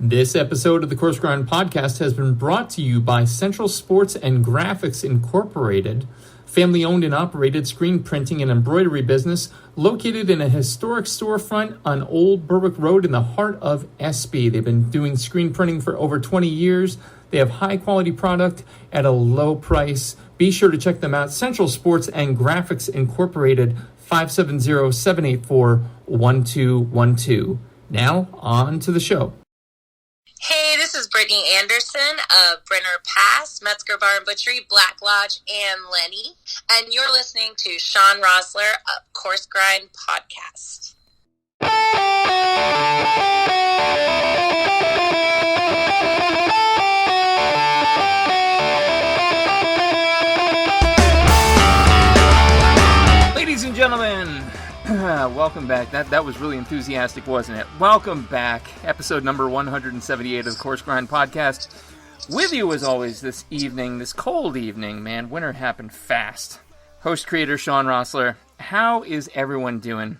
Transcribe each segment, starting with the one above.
This episode of the Coarse podcast has been brought to you by Central Sports and Graphics Incorporated, family-owned and operated screen printing and embroidery business located in a historic storefront on Old Berwick Road in the heart of Espy. They've been doing screen printing for over 20 years. They have high-quality product at a low price. Be sure to check them out. Central Sports and Graphics Incorporated, 570-784-1212. Now, on to the show. Hey, this is Brittany Anderson of Brenner Pass, Metzger Bar and Butchery, Black Lodge, and Lenny. And you're listening to Sean Rosler of Coarse Grind Podcast. Ladies and gentlemen, welcome back. That was really enthusiastic, wasn't it? Welcome back. Episode number 178 of the Coarse Grind Podcast. With you as always this evening, this cold evening, man. Winter happened fast. Host creator Sean Rosler. How is everyone doing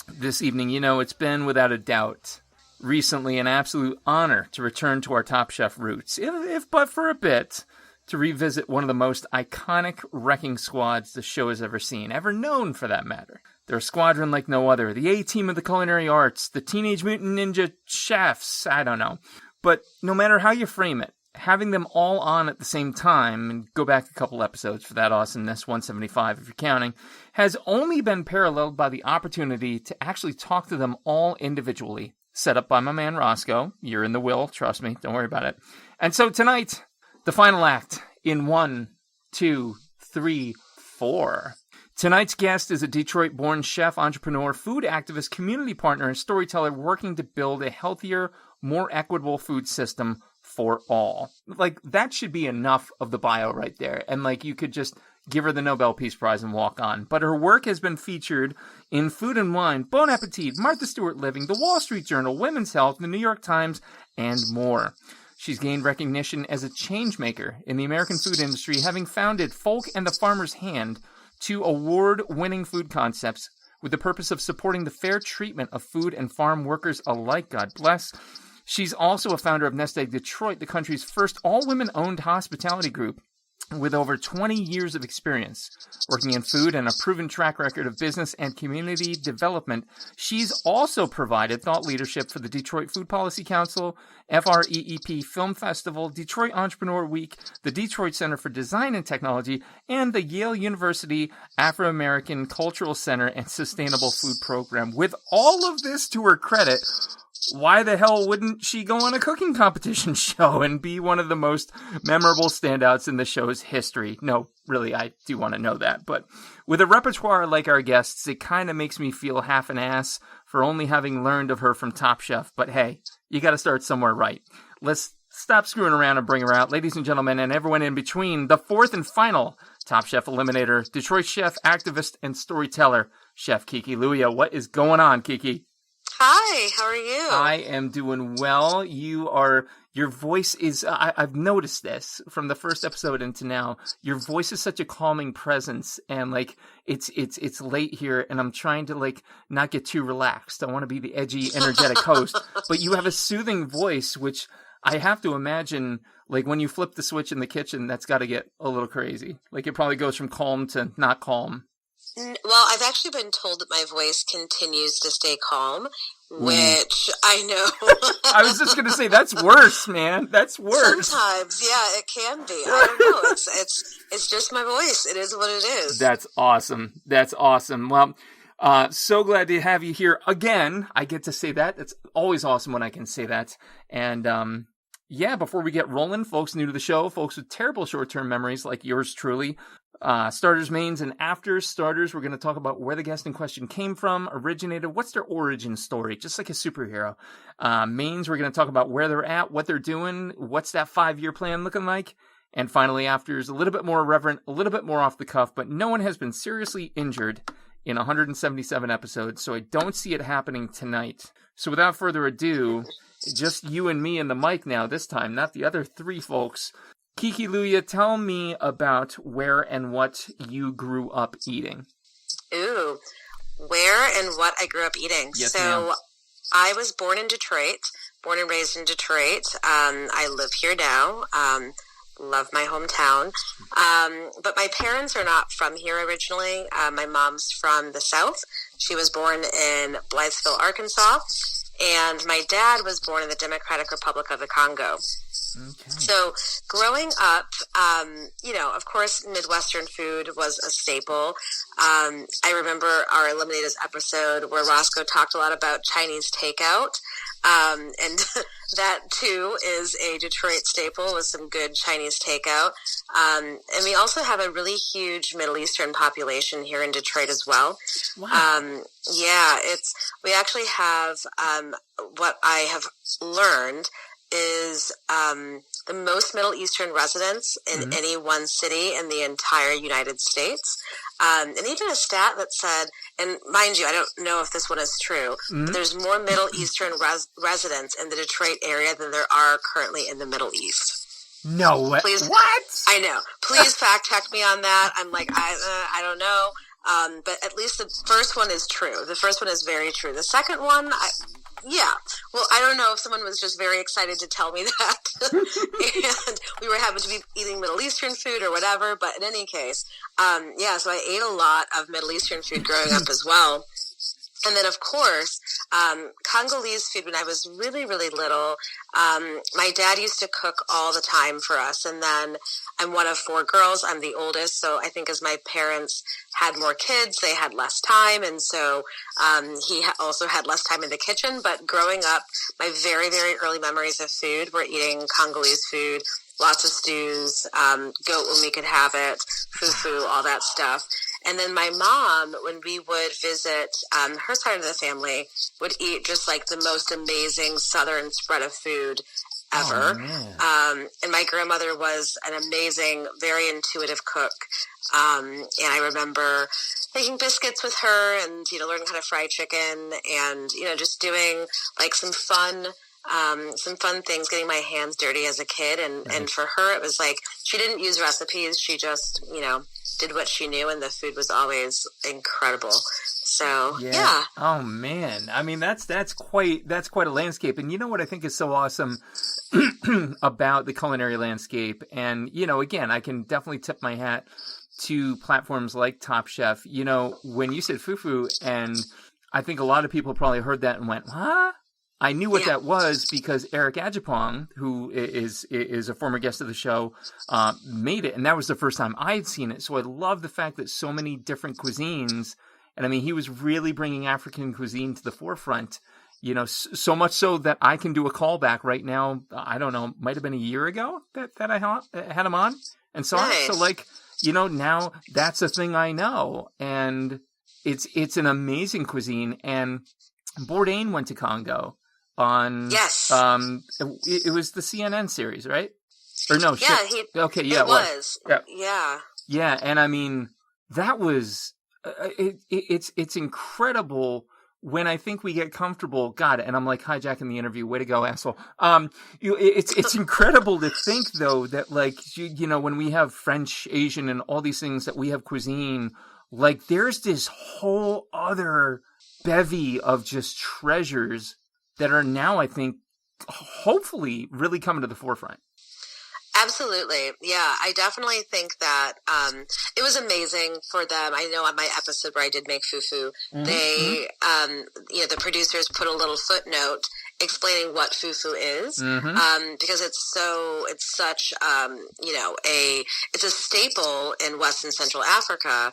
this evening? You know, it's been without a doubt recently an absolute honor to return to our Top Chef roots, if but for a bit, to revisit one of the most iconic wrecking squads the show has ever seen, ever known for that matter. They're a squadron like no other, the A-team of the culinary arts, the Teenage Mutant Ninja chefs, I don't know. But no matter how you frame it, having them all on at the same time, and go back a couple episodes for that awesomeness, 175 if you're counting, has only been paralleled by the opportunity to actually talk to them all individually, set up by my man Roscoe. You're in the will, trust me, don't worry about it. And so tonight, the final act in 1, 2, 3, 4. Tonight's guest is a Detroit-born chef, entrepreneur, food activist, community partner, and storyteller working to build a healthier, more equitable food system for all. Like, that should be enough of the bio right there. And, like, you could just give her the Nobel Peace Prize and walk on. But her work has been featured in Food and Wine, Bon Appetit, Martha Stewart Living, The Wall Street Journal, Women's Health, The New York Times, and more. She's gained recognition as a changemaker in the American food industry, having founded Folk and the Farmer's Hand, two award-winning food concepts with the purpose of supporting the fair treatment of food and farm workers alike, God bless. She's also a founder of Nest Egg Detroit, the country's first all-women-owned hospitality group, with over 20 years of experience working in food and a proven track record of business and community development. She's also provided thought leadership for the Detroit Food Policy Council, FREEP Film Festival, Detroit Entrepreneur Week, the Detroit Center for Design and Technology, and the Yale University Afro-American Cultural Center and Sustainable Food Program. With all of this to her credit, why the hell wouldn't she go on a cooking competition show and be one of the most memorable standouts in the show's history? No, really, I do want to know that. But with a repertoire like our guests, it kind of makes me feel half an ass for only having learned of her from Top Chef. But hey, you got to start somewhere, right? Let's stop screwing around and bring her out. Ladies and gentlemen, and everyone in between, the fourth and final Top Chef eliminator, Detroit chef, activist, and storyteller, Chef Kiki Louya. What is going on, Kiki? Hi, how are you? I am doing well. Your voice is, I've noticed this from the first episode into now, your voice is such a calming presence, and like, it's late here, and I'm trying to like, not get too relaxed. I want to be the edgy, energetic host, but you have a soothing voice, which I have to imagine, like when you flip the switch in the kitchen, that's got to get a little crazy. Like it probably goes from calm to not calm. Well, I've actually been told that my voice continues to stay calm, which I know. I was just going to say, that's worse, man. That's worse. Sometimes, yeah, it can be. I don't know. It's just my voice. It is what it is. That's awesome. That's awesome. Well, so glad to have you here again. I get to say that. It's always awesome when I can say that. And, yeah, before we get rolling, folks new to the show, folks with terrible short-term memories like yours truly, starters, mains, and after starters, we're going to talk about where the guest in question came from, originated, what's their origin story, just like a superhero. Mains, we're going to talk about where they're at, what they're doing, what's that 5-year plan looking like. And finally, afters, a little bit more irreverent, a little bit more off the cuff, but no one has been seriously injured in 177 episodes, so I don't see it happening tonight. So without further ado, just you and me and the mic now this time, not the other three folks. Kiki Louya, tell me about where and what you grew up eating. Ooh, where and what I grew up eating. Yes, so ma'am. I was born in Detroit, born and raised in Detroit. I live here now. Love my hometown. But my parents are not from here originally. My mom's from the South. She was born in Blytheville, Arkansas. And my dad was born in the Democratic Republic of the Congo. Okay. So growing up, of course, Midwestern food was a staple. I remember our Eliminators episode where Roscoe talked a lot about Chinese takeout. And that, too, is a Detroit staple with some good Chinese takeout. And we also have a really huge Middle Eastern population here in Detroit as well. Wow. We actually have what I have learned is the most Middle Eastern residents in any one city in the entire United States. And even a stat that said, and mind you, I don't know if this one is true, but there's more Middle Eastern residents in the Detroit area than there are currently in the Middle East. No way. Please, what? I know. Please fact check me on that. I'm like, I don't know. But at least the first one is true. The first one is very true. The second one, well, I don't know if someone was just very excited to tell me that. And we were having to be eating Middle Eastern food or whatever. But in any case, so I ate a lot of Middle Eastern food growing up as well. And then, of course, Congolese food when I was really, really little. My dad used to cook all the time for us. And then I'm one of 4 girls. I'm the oldest. So I think as my parents had more kids, they had less time. And so he also had less time in the kitchen. But growing up, my very, very early memories of food were eating Congolese food, lots of stews, goat when we could have it, fufu, all that stuff. And then my mom, when we would visit her side of the family, would eat just like the most amazing Southern spread of food ever. And my grandmother was an amazing, very intuitive cook. And I remember making biscuits with her and, learning how to fry chicken and, just doing like some fun things, getting my hands dirty as a kid. And for her, it was like, she didn't use recipes. She just, did what she knew, and the food was always incredible. So, yeah. Oh, man. I mean, that's quite a landscape. And you know what I think is so awesome about the culinary landscape? And, again, I can definitely tip my hat to platforms like Top Chef. When you said fufu, and I think a lot of people probably heard that and went, huh? I knew what that was because Eric Ajapong, who is a former guest of the show, made it. And that was the first time I had seen it. So I love the fact that so many different cuisines, and I mean, he was really bringing African cuisine to the forefront, so much so that I can do a callback right now. I don't know, might have been a year ago that I had him on and saw it. So now that's a thing I know. And it's an amazing cuisine. And Bourdain went to Congo. Yes. It was the CNN series, right? Or no? Yeah. It was. Yeah. Yeah, and I mean that was it's incredible when I think we get comfortable. God, and I'm like hijacking the interview. Way to go, asshole. It's incredible to think though that when we have French, Asian, and all these things that we have cuisine, like there's this whole other bevy of just treasures that are now, I think, hopefully really coming to the forefront. Absolutely. Yeah, I definitely think that it was amazing for them. I know on my episode where I did make fufu, they, the producers put a little footnote explaining what fufu is, because it's such, it's a staple in West and Central Africa,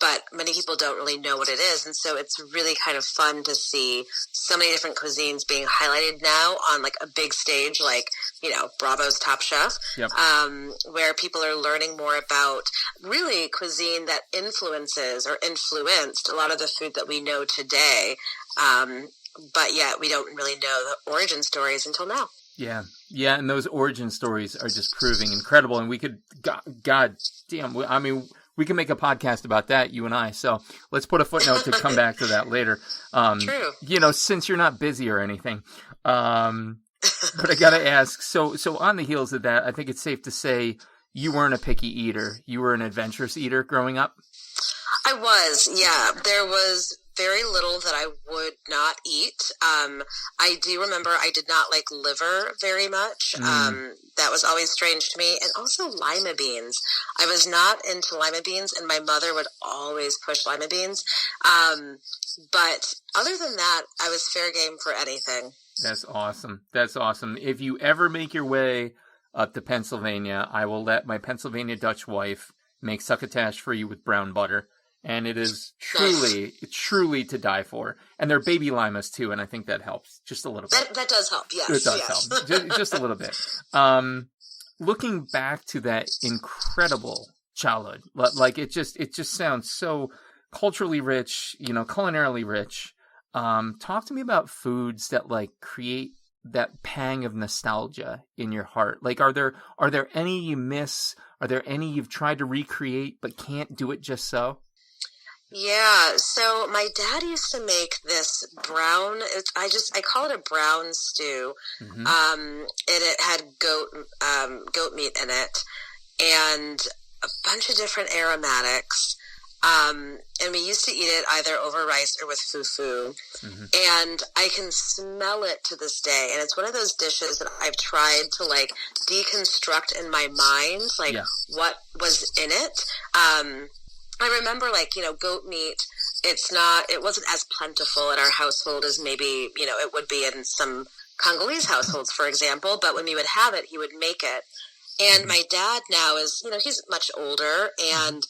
but many people don't really know what it is. And so it's really kind of fun to see so many different cuisines being highlighted now on like a big stage, like, Bravo's Top Chef, where people are learning more about really cuisine that influences or influenced a lot of the food that we know today. But yet we don't really know the origin stories until now. Yeah. Yeah. And those origin stories are just proving incredible. And we could, God damn, I mean, we can make a podcast about that, you and I. So let's put a footnote to come back to that later. True. Since you're not busy or anything. But I got to ask, so on the heels of that, I think it's safe to say you weren't a picky eater. You were an adventurous eater growing up? I was, yeah. There was very little that I would not eat. I do remember I did not like liver very much. That was always strange to me. And also lima beans. I was not into lima beans, and my mother would always push lima beans. But other than that, I was fair game for anything. That's awesome. That's awesome. If you ever make your way up to Pennsylvania, I will let my Pennsylvania Dutch wife make succotash for you with brown butter. And it is truly to die for. And they're baby limas too, and I think that helps just a little bit. That does help, yes. It does help, just a little bit. Looking back to that incredible childhood, like it just sounds so culturally rich, culinarily rich. Talk to me about foods that like create that pang of nostalgia in your heart. Like, are there any you miss? Are there any you've tried to recreate but can't do it just so? Yeah, so my dad used to make this brown, I call it a brown stew, and it had goat meat in it, and a bunch of different aromatics, and we used to eat it either over rice or with fufu, and I can smell it to this day, and it's one of those dishes that I've tried to, like, deconstruct in my mind, like, what was in it. I remember, like, goat meat, it wasn't as plentiful in our household as maybe, it would be in some Congolese households, for example. But when we would have it, he would make it. And my dad now is, he's much older. And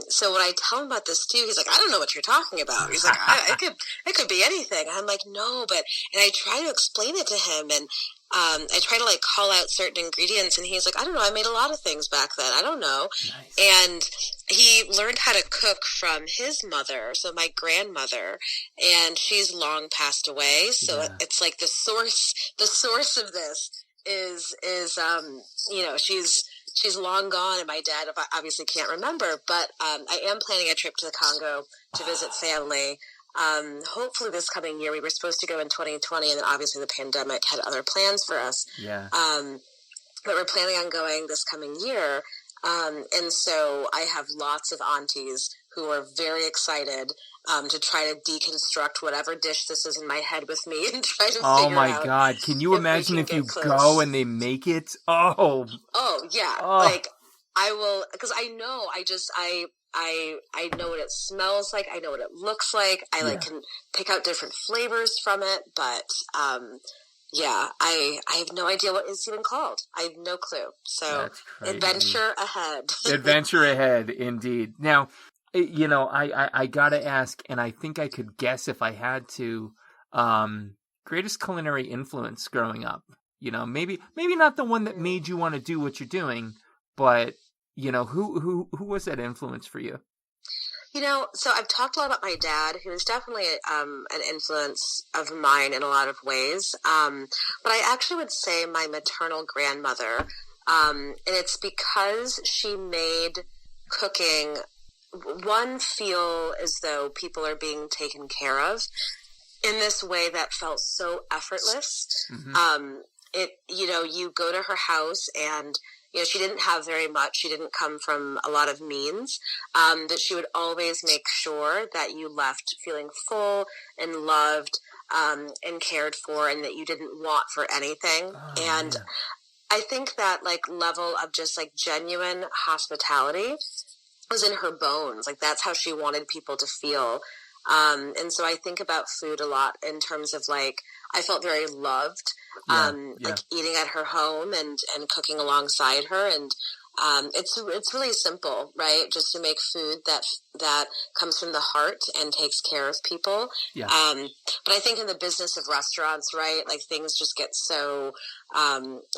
so when I tell him about this stew, he's like, I don't know what you're talking about. He's like, it could be anything. And I'm like, no, and I try to explain it to him. And I try to, like, call out certain ingredients, and he's like, I don't know, I made a lot of things back then. I don't know. Nice. And he learned how to cook from his mother, so my grandmother, and she's long passed away. So it's like the source of this is she's long gone, and my dad obviously can't remember, but I am planning a trip to the Congo to visit family. Hopefully this coming year. We were supposed to go in 2020, and then obviously the pandemic had other plans for us. Yeah. But we're planning on going this coming year. And so I have lots of aunties who are very excited to try to deconstruct whatever dish this is in my head with me and try to figure out. Oh my God. Can you imagine if you go and they make it? Oh yeah. Like, I will, because I know, I know what it smells like. I know what it looks like. I can pick out different flavors from it. But, I have no idea what it's even called. I have no clue. So adventure ahead. Adventure ahead, indeed. Now, I gotta ask, and I think I could guess if I had to, greatest culinary influence growing up. Maybe not the one that made you want to do what you're doing, but who was that influence for you? So I've talked a lot about my dad, who is definitely an influence of mine in a lot of ways. But I actually would say my maternal grandmother, and it's because she made cooking, one, feel as though people are being taken care of in this way that felt so effortless. You go to her house, and she didn't have very much. She didn't come from a lot of means, that she would always make sure that you left feeling full and loved, and cared for, and that you didn't want for anything. I think that, like, level of just, like, genuine hospitality was in her bones. Like, that's how she wanted people to feel. And so I think about food a lot in terms of, like, I felt very loved, like eating at her home and cooking alongside her. And it's really simple, right? Just to make food that comes from the heart and takes care of people. Yeah. But I think in the business of restaurants, right, like, things just get so,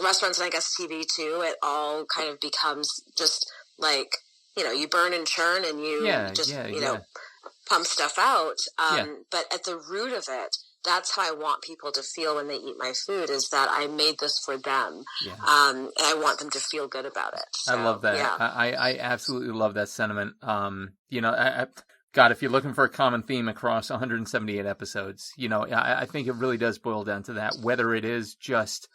restaurants, and I guess TV too, it all kind of becomes just like, you burn and churn, and you pump stuff out. But at the root of it, that's how I want people to feel when they eat my food, is that I made this for them. And I want them to feel good about it. So, I love that. Yeah. I absolutely love that sentiment. God, if you're looking for a common theme across 178 episodes, I think it really does boil down to that, whether it is just,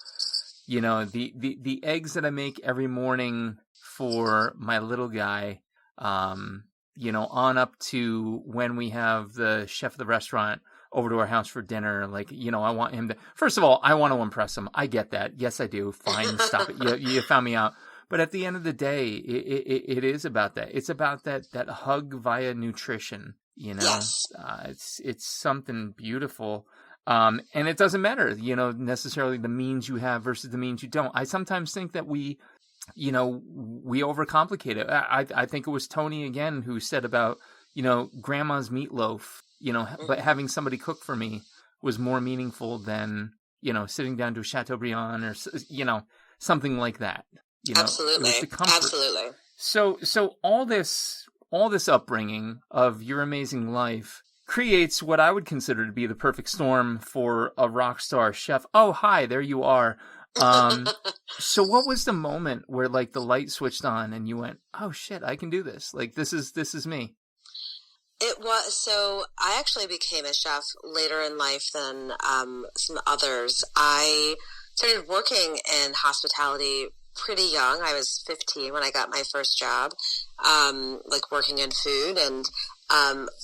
the eggs that I make every morning for my little guy, on up to when we have the chef of the restaurant over to our house for dinner. Like, I want him to, first of all, I want to impress him. I get that. Yes, I do. Fine. Stop it. You found me out. But at the end of the day, it is about that. It's about that hug via nutrition, Yes. It's something beautiful. And it doesn't matter, necessarily the means you have versus the means you don't. I sometimes think that we overcomplicate it. I think it was Tony again who said about, grandma's meatloaf, but having somebody cook for me was more meaningful than, sitting down to a Chateaubriand or, something like that. Absolutely. It was the comfort. Absolutely. So all this upbringing of your amazing life creates what I would consider to be the perfect storm for a rock star chef. Oh, hi, there you are. So what was the moment where like the light switched on and you went, oh shit, I can do this. Like, this is me. It was, so I actually became a chef later in life than some others. I started working in hospitality pretty young. I was 15 when I got my first job, like working in food, and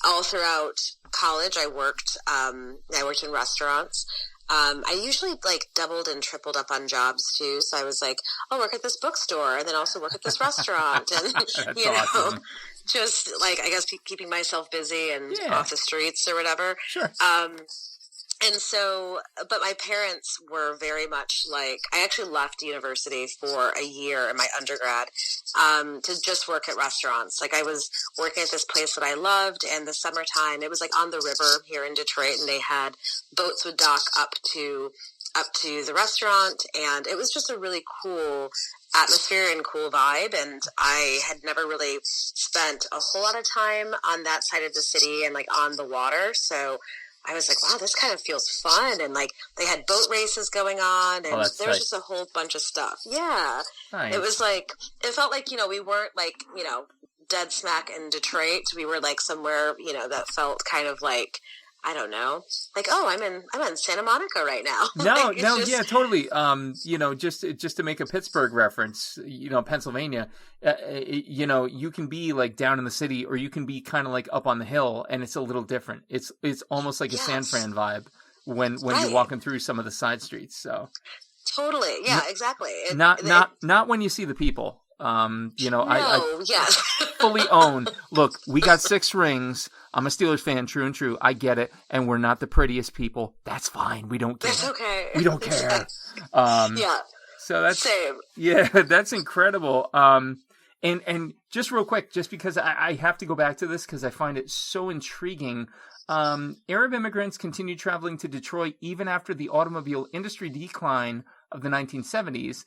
all throughout college I worked in restaurants. I usually like doubled and tripled up on jobs too. So I was like, I'll work at this bookstore and then also work at this restaurant, and Awesome. just like, I guess keeping myself busy and off the streets or whatever. Sure. And so, but my parents were very much like, I actually left university for a year in my undergrad, to just work at restaurants. Like, I was working at this place that I loved, and the summertime, it was like on the river here in Detroit, and they had boats would dock up to the restaurant, and it was just a really cool atmosphere and cool vibe. And I had never really spent a whole lot of time on that side of the city and like on the water. So I was like, wow, this kind of feels fun. And like, they had boat races going on, and there was just a whole bunch of stuff. Yeah. Nice. It was like, it felt like, we weren't like, dead smack in Detroit. We were like somewhere, that felt kind of like, I don't know, like, oh, I'm in Santa Monica right now. No, like, no, yeah, totally. Just to make a Pittsburgh reference, Pennsylvania, you can be like down in the city, or you can be kind of like up on the hill, and it's a little different. It's almost like a San Fran vibe when you're walking through some of the side streets. So totally, yeah, exactly. Not when you see the people. Yes. Fully own. Look, we got 6 rings. I'm a Steelers fan, true and true. I get it. And we're not the prettiest people. That's fine. We don't care. That's okay. We don't care. Yeah. So that's same. Yeah, that's incredible. And just real quick, just because I have to go back to this because I find it so intriguing. Arab immigrants continued traveling to Detroit even after the automobile industry decline of the 1970s.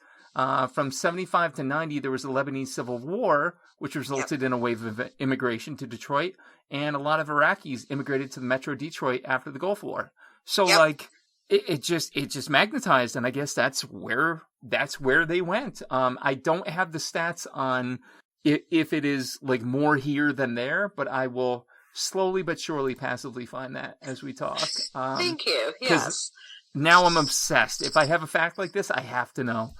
From 75 to 90, there was the Lebanese Civil War, which resulted in a wave of immigration to Detroit, and a lot of Iraqis immigrated to the Metro Detroit after the Gulf War. So, like, it just magnetized, and I guess that's where they went. I don't have the stats on if it is like more here than there, but I will slowly but surely passively find that as we talk. Thank you. Yes. Now I'm obsessed. If I have a fact like this, I have to know.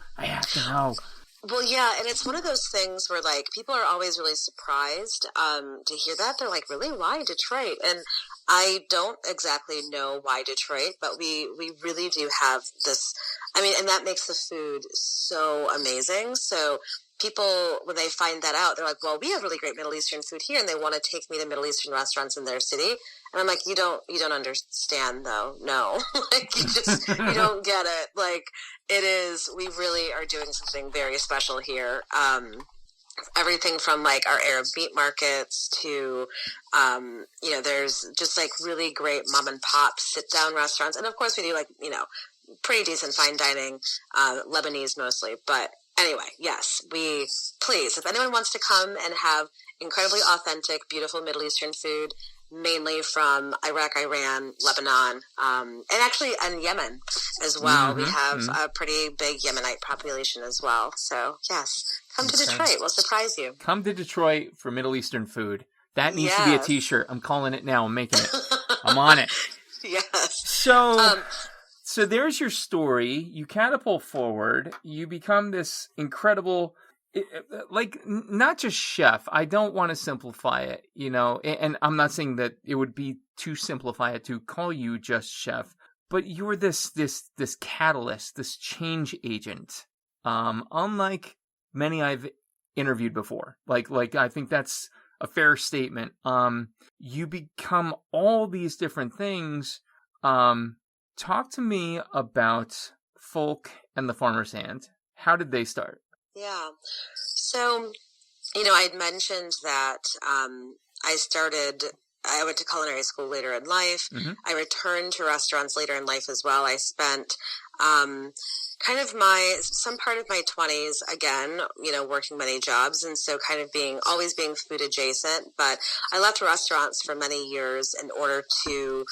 Well, yeah, and it's one of those things where, like, people are always really surprised to hear that. They're like, really? Why Detroit? And I don't exactly know why Detroit, but we really do have this, and that makes the food so amazing. So people, when they find that out, they're like, well, we have really great Middle Eastern food here, and they want to take me to Middle Eastern restaurants in their city. And I'm like, you don't understand though. No, like you don't get it. Like it is, we really are doing something very special here. Everything from like our Arab meat markets to, there's just like really great mom and pop sit down restaurants. And of course we do like, pretty decent fine dining, Lebanese mostly. But anyway, yes, please, if anyone wants to come and have incredibly authentic, beautiful Middle Eastern food, mainly from Iraq, Iran, Lebanon, and Yemen as well. We have a pretty big Yemenite population as well. So, yes, come to Detroit. We'll surprise you. Come to Detroit for Middle Eastern food. That needs to be a T-shirt. I'm calling it now. I'm making it. I'm on it. Yes. So there's your story. You catapult forward. You become this incredible like not just chef. I don't want to simplify it, and I'm not saying that it would be to simplify it to call you just chef, but you're this catalyst, this change agent. Unlike many I've interviewed before. Like I think that's a fair statement. You become all these different things. Talk to me about Folk and the Farmer's Hand. How did they start? Yeah. So, I'd mentioned that I went to culinary school later in life. Mm-hmm. I returned to restaurants later in life as well. I spent some part of my 20s, again, working many jobs. And so kind of always being food adjacent. But I left restaurants for many years in order to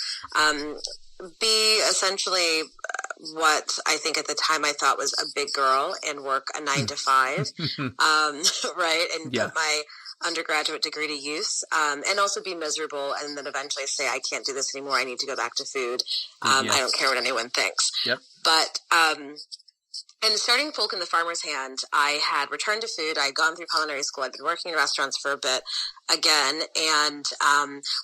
be essentially what I think at the time I thought was a big girl and work a 9 to 5, right? And put my undergraduate degree to use, and also be miserable and then eventually say, I can't do this anymore. I need to go back to food. I don't care what anyone thinks. Yep. But, and starting Folk in the Farmer's Hand, I had returned to food. I had gone through culinary school. I'd been working in restaurants for a bit again. And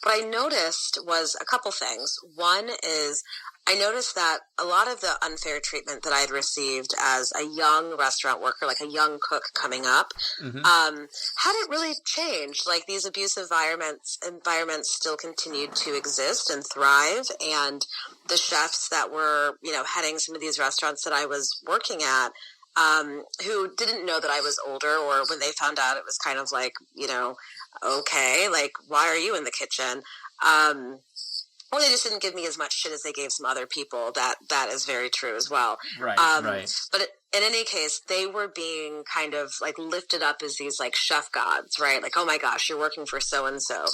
what I noticed was a couple things. One is I noticed that a lot of the unfair treatment that I had received as a young restaurant worker, like a young cook coming up, hadn't really changed. Like these abusive environments still continued to exist and thrive. And the chefs that were, heading some of these restaurants that I was working at, who didn't know that I was older, or when they found out, it was kind of like, okay, like, why are you in the kitchen? Or they just didn't give me as much shit as they gave some other people. That is very true as well. Right, right. But in any case, they were being kind of like lifted up as these like chef gods, right? Like, oh my gosh, you're working for so-and-so.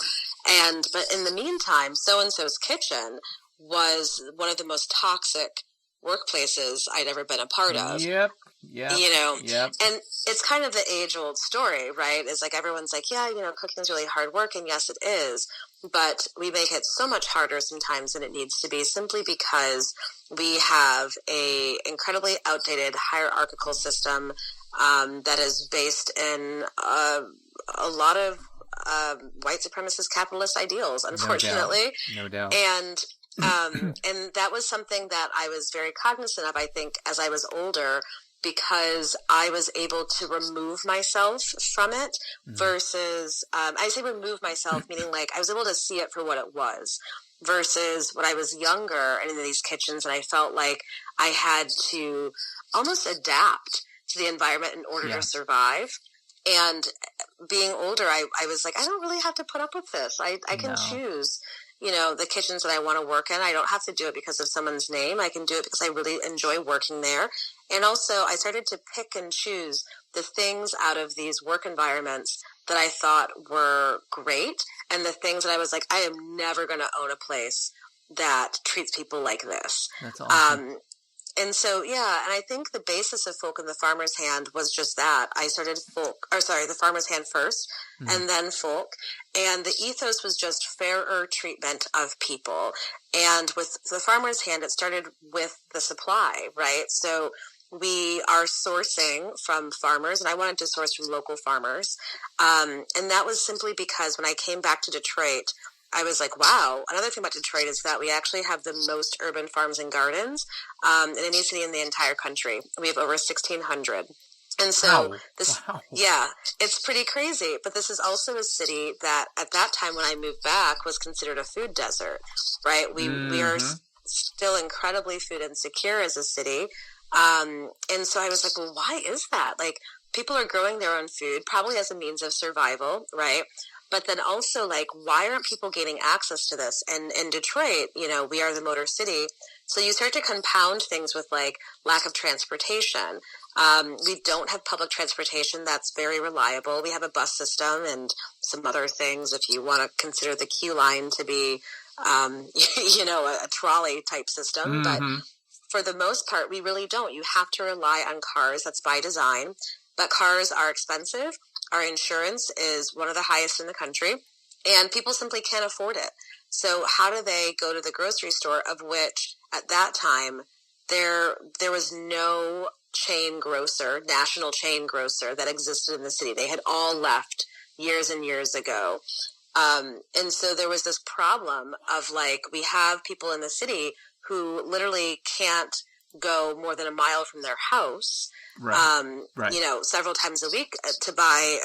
But in the meantime, so-and-so's kitchen was one of the most toxic workplaces I'd ever been a part of. Yep. Yeah. Yep. And it's kind of the age-old story, right? It's like everyone's like, yeah, cooking is really hard work, and yes, it is. But we make it so much harder sometimes than it needs to be, simply because we have a incredibly outdated hierarchical system that is based in a lot of white supremacist capitalist ideals, unfortunately. No doubt. And that was something that I was very cognizant of, I think, as I was older, because I was able to remove myself from it versus, I say remove myself, meaning like I was able to see it for what it was, versus when I was younger and in these kitchens, and I felt like I had to almost adapt to the environment in order to survive. And being older, I was like, I don't really have to put up with this. I can choose, the kitchens that I want to work in. I don't have to do it because of someone's name. I can do it because I really enjoy working there. And also I started to pick and choose the things out of these work environments that I thought were great, and the things that I was like, I am never going to own a place that treats people like this. That's awesome. And so, and I think the basis of Folk in the Farmer's Hand was just that. I started the Farmer's Hand first, and then Folk. And the ethos was just fairer treatment of people. And with the Farmer's Hand, it started with the supply, right? So we are sourcing from farmers, and I wanted to source from local farmers. And that was simply because when I came back to Detroit, I was like, wow, another thing about Detroit is that we actually have the most urban farms and gardens in any city in the entire country. We have over 1,600. And so it's pretty crazy. But this is also a city that at that time when I moved back was considered a food desert, right? We are still incredibly food insecure as a city. And so I was like, well, why is that? Like, people are growing their own food, probably as a means of survival, right? But then also, like, why aren't people gaining access to this? And in Detroit, we are the Motor City. So you start to compound things with, like, lack of transportation. We don't have public transportation that's very reliable. We have a bus system and some other things, if you want to consider the Q line to be, a trolley type system. But for the most part, we really don't. You have to rely on cars. That's by design. But cars are expensive. Our insurance is one of the highest in the country, and people simply can't afford it. So how do they go to the grocery store, of which at that time there was no national chain grocer that existed in the city. They had all left years and years ago. And so there was this problem of like, we have people in the city who literally can't go more than a mile from their house, right. Several times a week or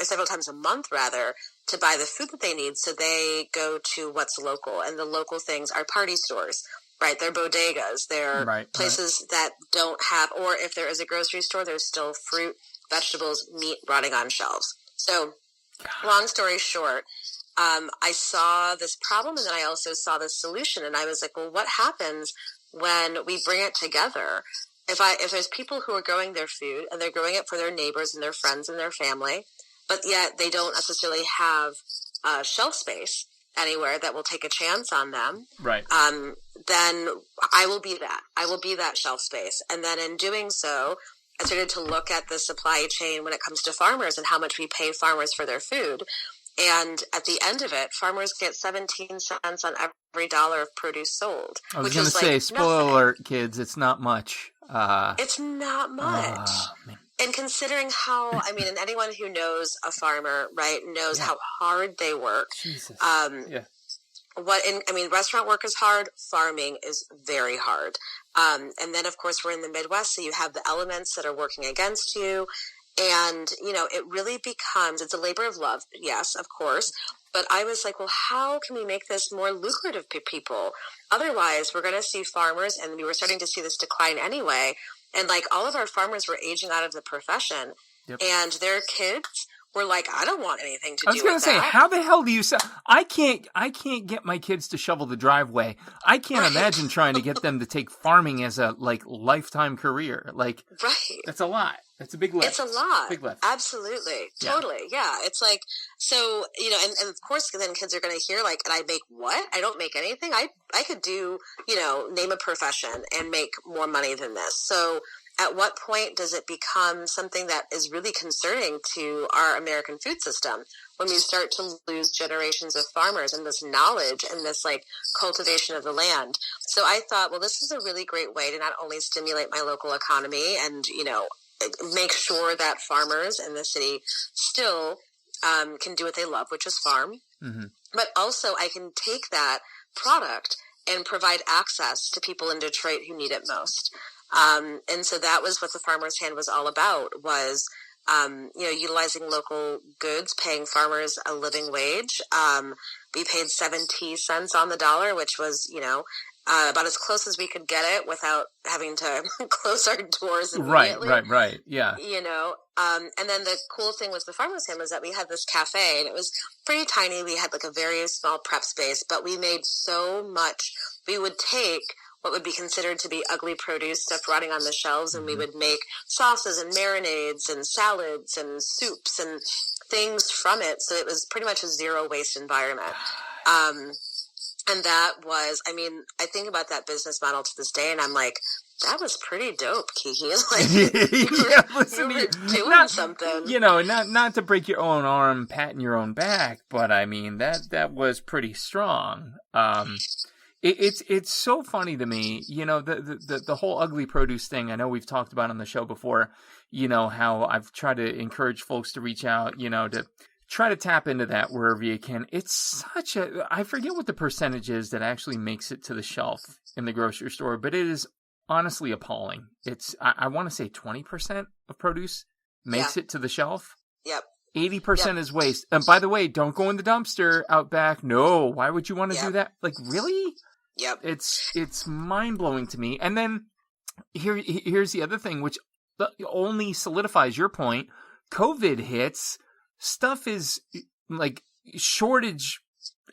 several times a month rather, to buy the food that they need. So they go to what's local, and the local things are party stores, right? They're bodegas. They're places that don't have, or if there is a grocery store, there's still fruit, vegetables, meat rotting on shelves. So long story short, I saw this problem, and then I also saw this solution, and I was like, well, what happens when we bring it together? If there's people who are growing their food, and they're growing it for their neighbors and their friends and their family, but yet they don't necessarily have shelf space anywhere that will take a chance on them, right? Then I will be that. I will be that shelf space. And then in doing so, I started to look at the supply chain when it comes to farmers and how much we pay farmers for their food. And at the end of it, farmers get 17 cents on every dollar of produce sold. I was going to say, spoiler alert, kids, it's not much. It's not much. And considering how, and anyone who knows a farmer, right, knows how hard they work. Jesus. Restaurant work is hard. Farming is very hard. And then, of course, we're in the Midwest, so you have the elements that are working against you. And, it really becomes, it's a labor of love. Yes, of course. But I was like, well, how can we make this more lucrative for people? Otherwise, we're going to see farmers, and we were starting to see this decline anyway. And like all of our farmers were aging out of the profession, and their kids were like, I don't want anything to do with that. I was going to say, how the hell do you I can't get my kids to shovel the driveway. I can't imagine trying to get them to take farming as a lifetime career. That's a lot. That's a big lift. It's a lot. Big lift. Absolutely. Totally. Yeah. It's like, so, and of course then kids are going to hear and I make what? I don't make anything. I could do, name a profession and make more money than this. So at what point does it become something that is really concerning to our American food system when we start to lose generations of farmers and this knowledge and this cultivation of the land? So I thought, well, this is a really great way to not only stimulate my local economy and, make sure that farmers in the city still can do what they love, which is farm. Mm-hmm. But also I can take that product and provide access to people in Detroit who need it most. And so that was what the Farmer's Hand was all about, was, utilizing local goods, paying farmers a living wage. We paid 70 cents on the dollar, which was, about as close as we could get it without having to close our doors immediately. Right. Yeah. And then the cool thing with the Farmer's Hand was that we had this cafe, and it was pretty tiny. We had a very small prep space, but we made so much. We would take what would be considered to be ugly produce, stuff rotting on the shelves, and we would make sauces and marinades and salads and soups and things from it. So it was pretty much a zero waste environment. And that was, I think about that business model to this day, and I'm like, that was pretty dope, Kiki. You were doing something. Not to break your own arm, patting your own back, but that was pretty strong. It's so funny to me, the whole ugly produce thing. I know we've talked about on the show before, how I've tried to encourage folks to reach out, to try to tap into that wherever you can. It's I forget what the percentage is that actually makes it to the shelf in the grocery store, but it is honestly appalling. I want to say 20% of produce makes it to the shelf. Yep. 80% is waste. And by the way, don't go in the dumpster out back. No, why would you want to do that? Really? Yep. It's mind-blowing to me. And then here's the other thing, which only solidifies your point. COVID hits, stuff is shortage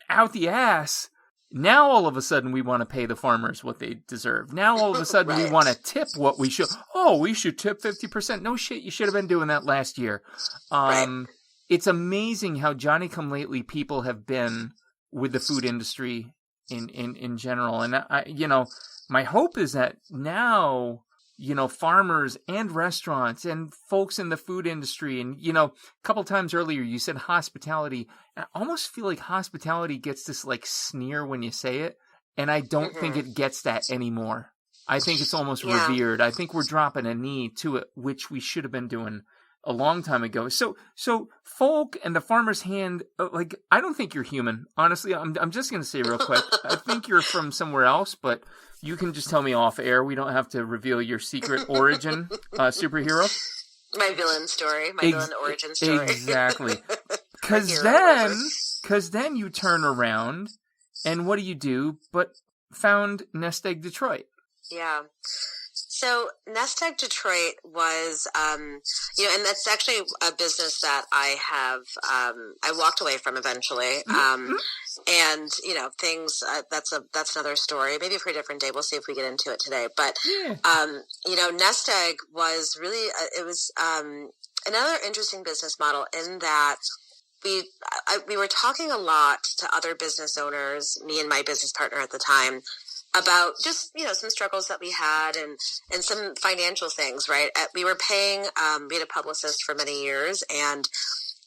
out the ass. Now all of a sudden we want to pay the farmers what they deserve. Now all of a sudden we want to tip what we should. Oh, we should tip 50%. No shit, you should have been doing that last year. It's amazing how Johnny-come-lately people have been with the food industry in general. And my hope is that now, farmers and restaurants and folks in the food industry, and, a couple times earlier you said hospitality. I almost feel like hospitality gets this sneer when you say it. And I don't think it gets that anymore. I think it's almost revered. I think we're dropping a knee to it, which we should have been doing a long time ago. So folk and the farmer's hand, like, I don't think you're human. Honestly, I'm just going to say real quick. I think you're from somewhere else, but you can just tell me off air. We don't have to reveal your secret origin, superhero. My villain story, villain origin story. Exactly. Because then you turn around and what do you do but found Nest Egg Detroit? Yeah. So Nest Egg Detroit was, and that's actually a business that I walked away from eventually. And, things, that's another story, maybe for a different day. We'll see if we get into it today. But, Nest Egg was really, it was, another interesting business model in that we were talking a lot to other business owners, me and my business partner at the time, about just, some struggles that we had and some financial things, right? We were paying, we had a publicist for many years, and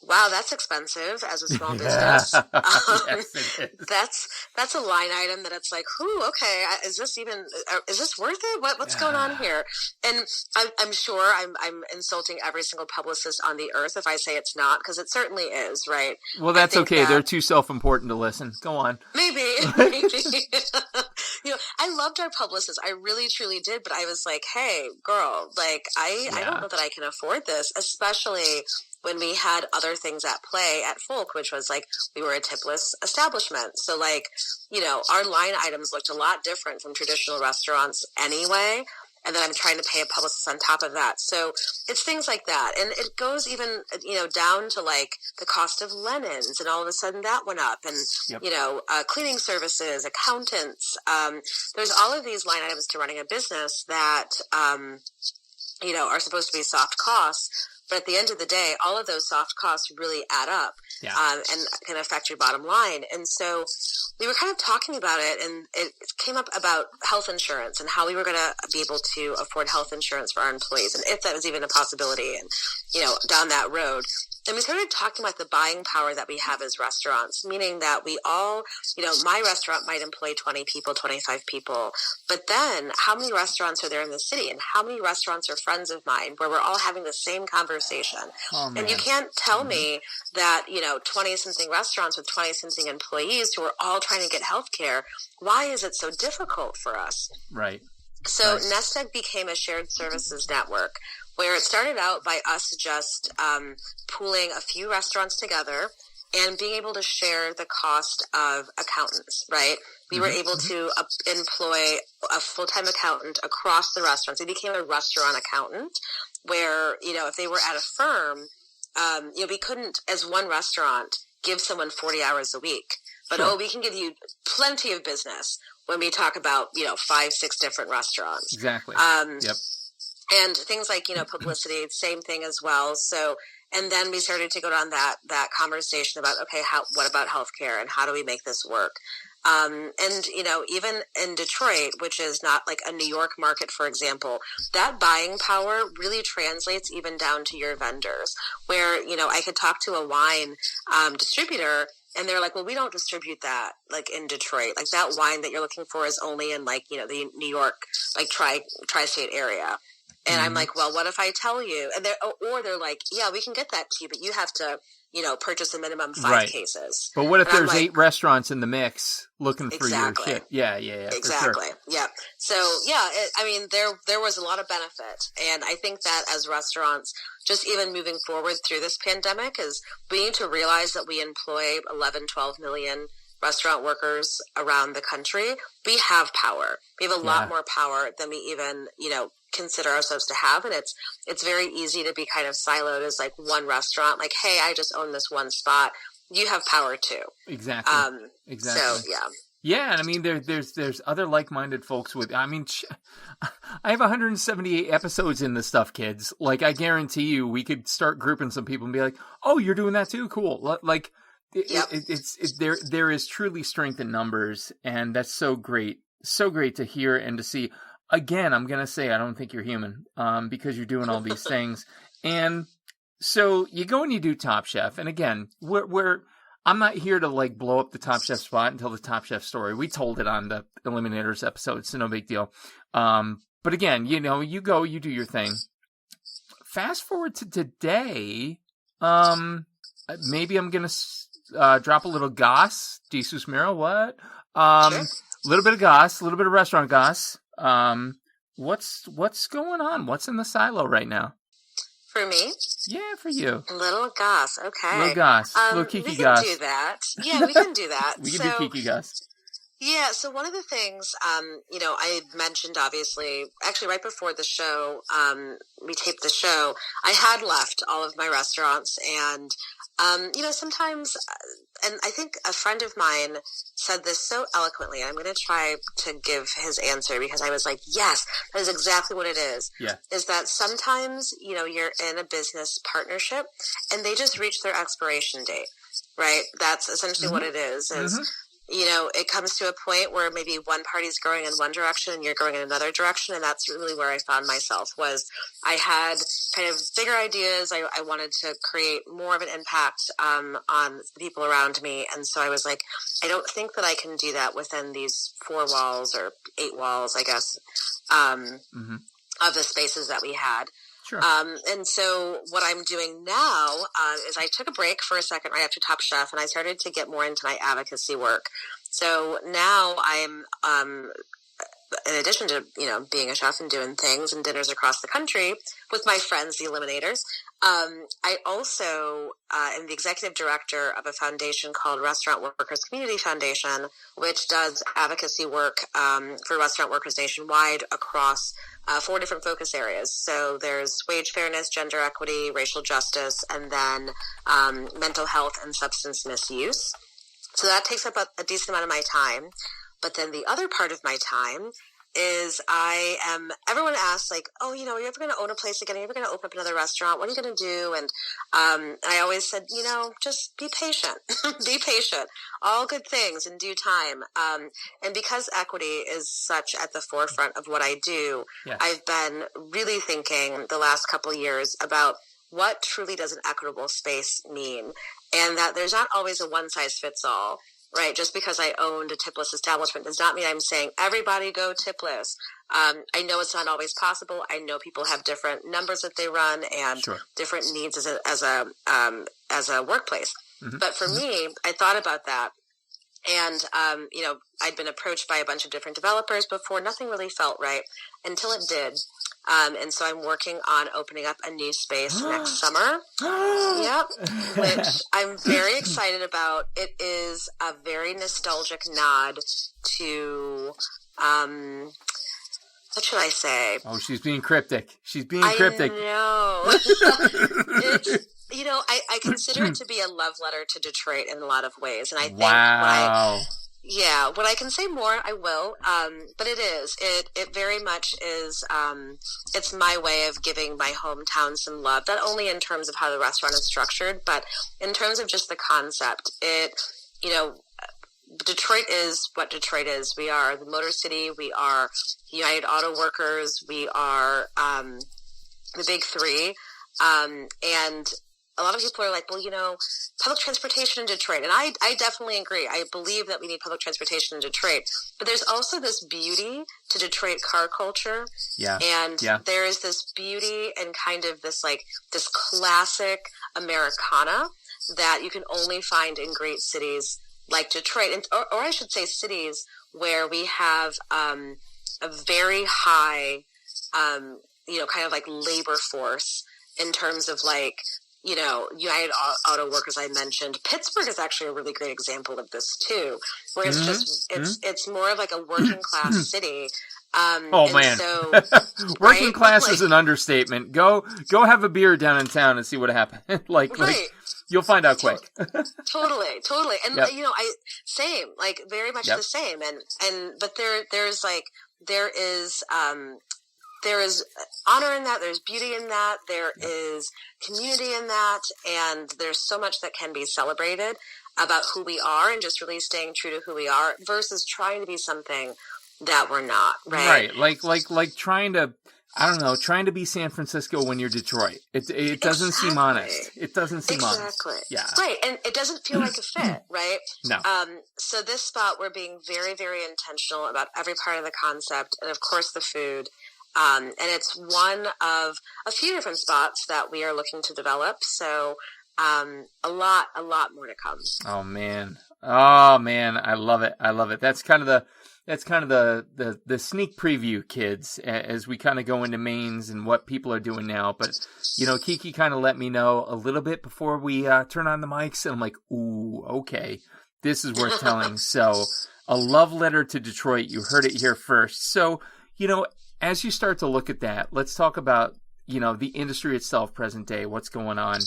wow, that's expensive as a small business. Yes, it is. That's a line item that it's like, okay, is this worth it? What's going on here? And I'm sure I'm insulting every single publicist on the earth if I say it's not, because it certainly is, right? Well, that's okay. They're too self-important to listen. Go on. Maybe. I loved our publicist. I really, truly did. But I was like, hey, girl, like, I don't know that I can afford this, especially when we had other things at play at Folk, which was like, we were a tipless establishment. So like, our line items looked a lot different from traditional restaurants anyway. And then I'm trying to pay a publicist on top of that. So it's things like that. And it goes even, down to like the cost of linens, and all of a sudden that went up, and, cleaning services, accountants. There's all of these line items to running a business that, are supposed to be soft costs. But at the end of the day, all of those soft costs really add up, and can affect your bottom line. And so we were kind of talking about it, and it came up about health insurance and how we were going to be able to afford health insurance for our employees, and if that was even a possibility, and, down that road. And we started talking about the buying power that we have as restaurants, meaning that we all, my restaurant might employ 20 people, 25 people, but then how many restaurants are there in the city, and how many restaurants are friends of mine where we're all having the same conversation? And you can't tell me that, 20-something restaurants with 20-something employees who are all trying to get health care, why is it so difficult for us? Right. So Nest Egg became a shared services network, where it started out by us just pooling a few restaurants together and being able to share the cost of accountants, right? We were able to employ a full-time accountant across the restaurants. We became a restaurant accountant where, if they were at a firm, we couldn't, as one restaurant, give someone 40 hours a week. But, we can give you plenty of business when we talk about, 5-6 different restaurants. Exactly. Yep. And things like, publicity, same thing as well. So, and then we started to go down that conversation about, okay, what about healthcare, and how do we make this work? And, even in Detroit, which is not like a New York market, for example, that buying power really translates even down to your vendors, where, I could talk to a wine distributor, and they're like, well, we don't distribute that, like, in Detroit. Like, that wine that you're looking for is only in, like, the New York, like, tri-state area. And I'm like, well, what if I tell you? And they're like, yeah, we can get that to you, but you have to, purchase a minimum 5 cases. But what if there's 8 restaurants in the mix looking for your shit? Yeah. Exactly. Sure. Yeah. So, there was a lot of benefit. And I think that as restaurants, just even moving forward through this pandemic, is we need to realize that we employ 11, 12 million restaurant workers around the country. We have power. We have a lot more power than we even, consider ourselves to have. And it's very easy to be kind of siloed as like one restaurant, like, hey, I just own this one spot. You have power too. Exactly. Exactly. So, yeah. Yeah, and I mean, there's other like-minded folks with. I mean, I have 178 episodes in this stuff, kids. Like, I guarantee you, we could start grouping some people and be like, "Oh, you're doing that too? Cool!" Like, there is truly strength in numbers, and that's so great to hear and to see. Again, I'm gonna say I don't think you're human, because you're doing all these things, and so you go and you do Top Chef, and again, we're I'm not here to like blow up the Top Chef spot and tell the Top Chef story. We told it on the Eliminators episode, so no big deal. But again, you know, you go, you do your thing. Fast forward to today. Maybe I'm gonna drop a little goss. Jesus Miro, what? A little bit of goss, a little bit of restaurant goss. What's going on? What's in the silo right now? For me? Yeah, for you. Little goss, okay. Little goss. Little Kiki goss. We can do that. Yeah, we can do that. We can do Kiki goss. Yeah, so one of the things, you know, I had mentioned, obviously, actually right before the show, we taped the show, I had left all of my restaurants and, you know, sometimes, and I think a friend of mine said this so eloquently, and I'm going to try to give his answer because I was like, yes, that is exactly what it is. Yeah. Is that sometimes, you know, you're in a business partnership and they just reach their expiration date, right? That's essentially what it is you know, it comes to a point where maybe one party's growing in one direction and you're going in another direction. And that's really where I found myself was I had kind of bigger ideas. I wanted to create more of an impact on the people around me. And so I was like, I don't think that I can do that within these 4 walls or 8 walls, I guess, of the spaces that we had. Sure. And so what I'm doing now is I took a break for a second right after Top Chef, and I started to get more into my advocacy work. So now I'm, in addition to, you know, being a chef and doing things and dinners across the country with my friends, the Eliminators, I also am the executive director of a foundation called Restaurant Workers Community Foundation, which does advocacy work for restaurant workers nationwide across 4 different focus areas. So there's wage fairness, gender equity, racial justice, and then mental health and substance misuse. So that takes up a decent amount of my time. But then the other part of my time is everyone asks like, oh, you know, are you ever going to own a place again? Are you ever going to open up another restaurant? What are you going to do? And I always said, you know, just be patient, be patient, all good things in due time. And because equity is such at the forefront of what I do, I've been really thinking the last couple of years about what truly does an equitable space mean? And that there's not always a one size fits all. Right, just because I owned a tipless establishment does not mean I'm saying everybody go tipless. I know it's not always possible. I know people have different numbers that they run and different needs as a workplace. But for me, I thought about that, and you know, I'd been approached by a bunch of different developers before. Nothing really felt right until it did. And so I'm working on opening up a new space next summer. Yep. Which I'm very excited about. It is a very nostalgic nod to, what should I say? Oh, she's being cryptic. She's being cryptic. I know. It's, you know, I consider it to be a love letter to Detroit in a lot of ways. And I think when I can say more, I will. But it is. It very much is. It's my way of giving my hometown some love, not only in terms of how the restaurant is structured, but in terms of just the concept. You know, Detroit is what Detroit is. We are the Motor City. We are United Auto Workers. We are the Big Three. And a lot of people are like, well, you know, public transportation in Detroit. And I definitely agree. I believe that we need public transportation in Detroit. But there's also this beauty to Detroit car culture. And there is this beauty and kind of this classic Americana that you can only find in great cities like Detroit. And, or I should say cities where we have a very high, you know, kind of like labor force in terms of like, you know, United Auto Workers I mentioned. Pittsburgh is actually a really great example of this too, where it's just it's more of like a working class city. So, working class is an understatement. Go have a beer down in town and see what happens. like you'll find out quick. Totally. And you know, very much the same. And but there is honor in that. There's beauty in that. There is community in that. And there's so much that can be celebrated about who we are and just really staying true to who we are versus trying to be something that we're not. Right. Like trying to I don't know, trying to be San Francisco when you're Detroit. It doesn't seem honest. It doesn't seem honest. Yeah. Right, and it doesn't feel like a fit, right? No. So this spot, we're being very, very intentional about every part of the concept, and of course the food. And it's one of a few different spots that we are looking to develop. So a lot more to come. Oh man, I love it. That's kind of the sneak preview, kids, as we kind of go into mains and what people are doing now. But Kiki kind of let me know a little bit before we turn on the mics, and I'm like, ooh, okay, this is worth telling. So a love letter to Detroit. You heard it here first. So as you start to look at that, let's talk about the industry itself, present day, what's going on.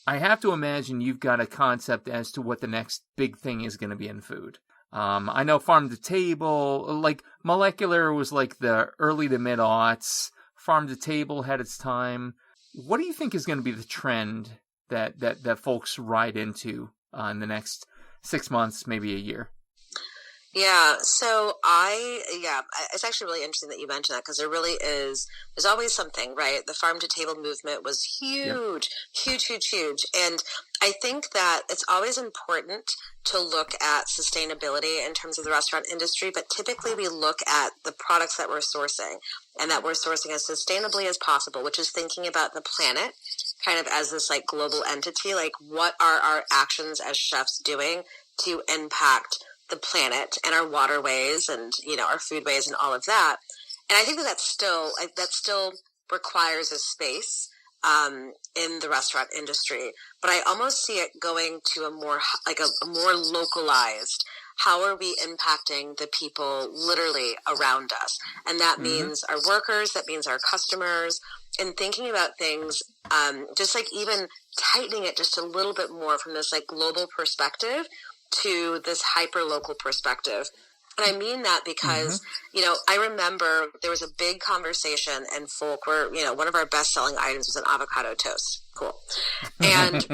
I have to imagine you've got a concept as to what the next big thing is going to be in food. I know farm to table, like molecular was like the early to mid aughts. Farm to table had its time. What do you think is going to be the trend that folks ride into in the next 6 months, maybe a year? Yeah, so it's actually really interesting that you mentioned that, because there really is, there's always something, right? The farm to table movement was huge, huge. And I think that it's always important to look at sustainability in terms of the restaurant industry, but typically we look at the products that we're sourcing, and that we're sourcing as sustainably as possible, which is thinking about the planet kind of as this like global entity, like what are our actions as chefs doing to impact the planet and our waterways and, our foodways and all of that. And I think that still requires a space in the restaurant industry. But I almost see it going to a more localized, how are we impacting the people literally around us? And that means our workers, that means our customers, and thinking about things, just like even tightening it just a little bit more from this like global perspective to this hyper-local perspective. And I mean that because, I remember there was a big conversation in Folk where, one of our best-selling items was an avocado toast. Cool. And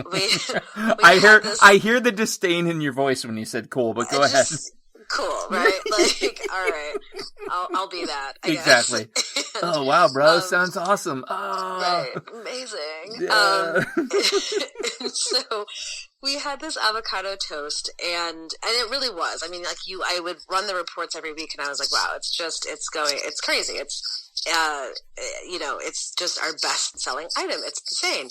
I hear the disdain in your voice when you said cool, but go ahead. Cool, right? Like, all right, I'll be that. I exactly. guess. Oh wow, bro, sounds awesome. Oh, right, amazing. Yeah. And so we had this avocado toast, and it really was. I mean, like I would run the reports every week, and I was like, wow, it's crazy. It's it's just our best selling item. It's insane.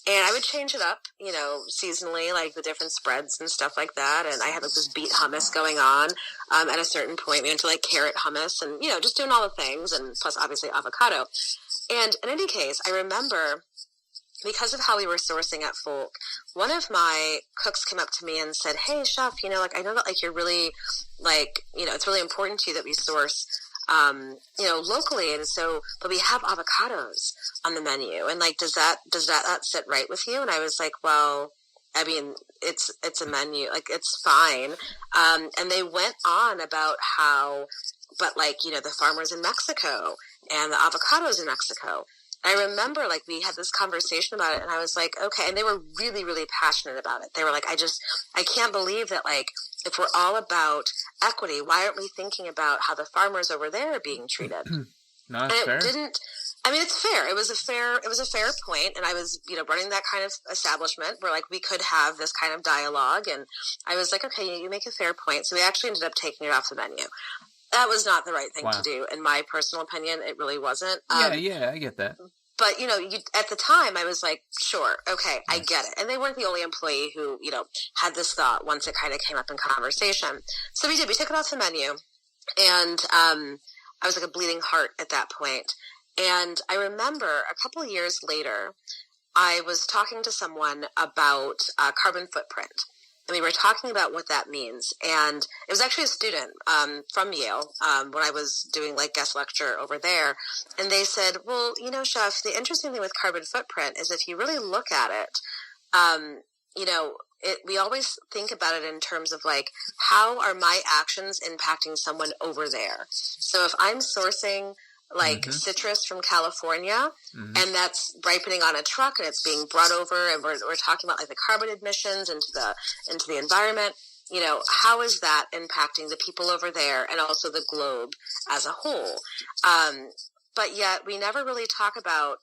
And I would change it up, seasonally, like the different spreads and stuff like that. And I had like this beet hummus going on. At a certain point, we went to like carrot hummus and, just doing all the things, and plus obviously avocado. And in any case, I remember, because of how we were sourcing at Folk, one of my cooks came up to me and said, hey, chef, I know that you're really it's really important to you that we source locally. And so, but we have avocados on the menu. And does that sit right with you? And I was like, well, I mean, it's a menu, it's fine. And they went on about how, but the farmers in Mexico and the avocados in Mexico. I remember we had this conversation about it, and I was like, okay. And they were really, really passionate about it. They were like, I can't believe that if we're all about equity, why aren't we thinking about how the farmers over there are being treated? No, it's fair. It's fair. It was a fair point. And I was, running that kind of establishment where we could have this kind of dialogue. And I was like, okay, you make a fair point. So we actually ended up taking it off the menu. That was not the right thing to do, in my personal opinion. It really wasn't. Yeah, I get that. But, at the time, I was like, sure, okay, I get it. And they weren't the only employee who, had this thought once it kind of came up in conversation. So we did. We took it off the menu. And I was like a bleeding heart at that point. And I remember a couple of years later, I was talking to someone about carbon footprint. And we were talking about what that means. And it was actually a student from Yale when I was doing guest lecture over there. And they said, well, chef, the interesting thing with carbon footprint is if you really look at it, we always think about it in terms of how are my actions impacting someone over there? So if I'm sourcing citrus from California, and that's ripening on a truck and it's being brought over, and we're talking about the carbon emissions into the environment. how is that impacting the people over there and also the globe as a whole? But yet we never really talk about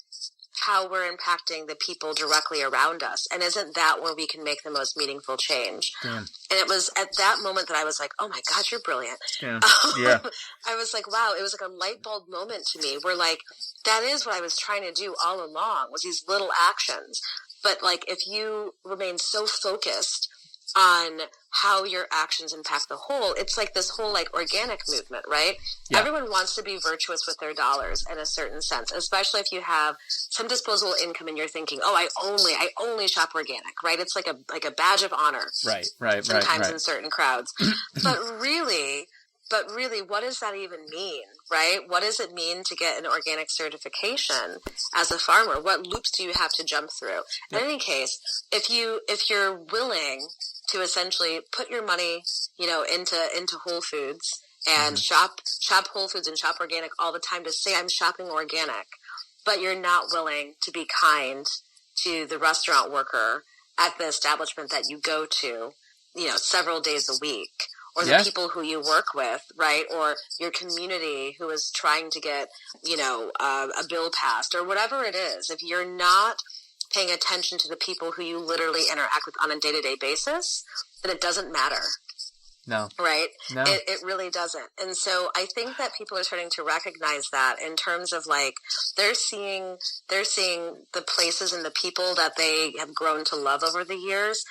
how we're impacting the people directly around us. And isn't that where we can make the most meaningful change? Damn. And it was at that moment that I was like, oh my God, you're brilliant. Damn. Yeah. I was like, wow, it was like a light bulb moment to me where like, that is what I was trying to do all along, was these little actions. But like, if you remain so focused on how your actions impact the whole, it's like this whole like organic movement, right? Yeah. Everyone wants to be virtuous with their dollars in a certain sense, especially if you have some disposable income and you're thinking, oh, I only shop organic, right? It's like a badge of honor. Right. Sometimes in certain crowds. But really, what does that even mean, right? What does it mean to get an organic certification as a farmer? What loops do you have to jump through? In any case, if you're willing to essentially put your money, into Whole Foods and shop Whole Foods and shop organic all the time, to say I'm shopping organic, but you're not willing to be kind to the restaurant worker at the establishment that you go to, several days a week, or the people who you work with, right? Or your community who is trying to get, a bill passed, or whatever it is. If you're not paying attention to the people who you literally interact with on a day-to-day basis, then it doesn't matter. No. Right? No. It really doesn't. And so I think that people are starting to recognize that in terms of like, they're seeing the places and the people that they have grown to love over the years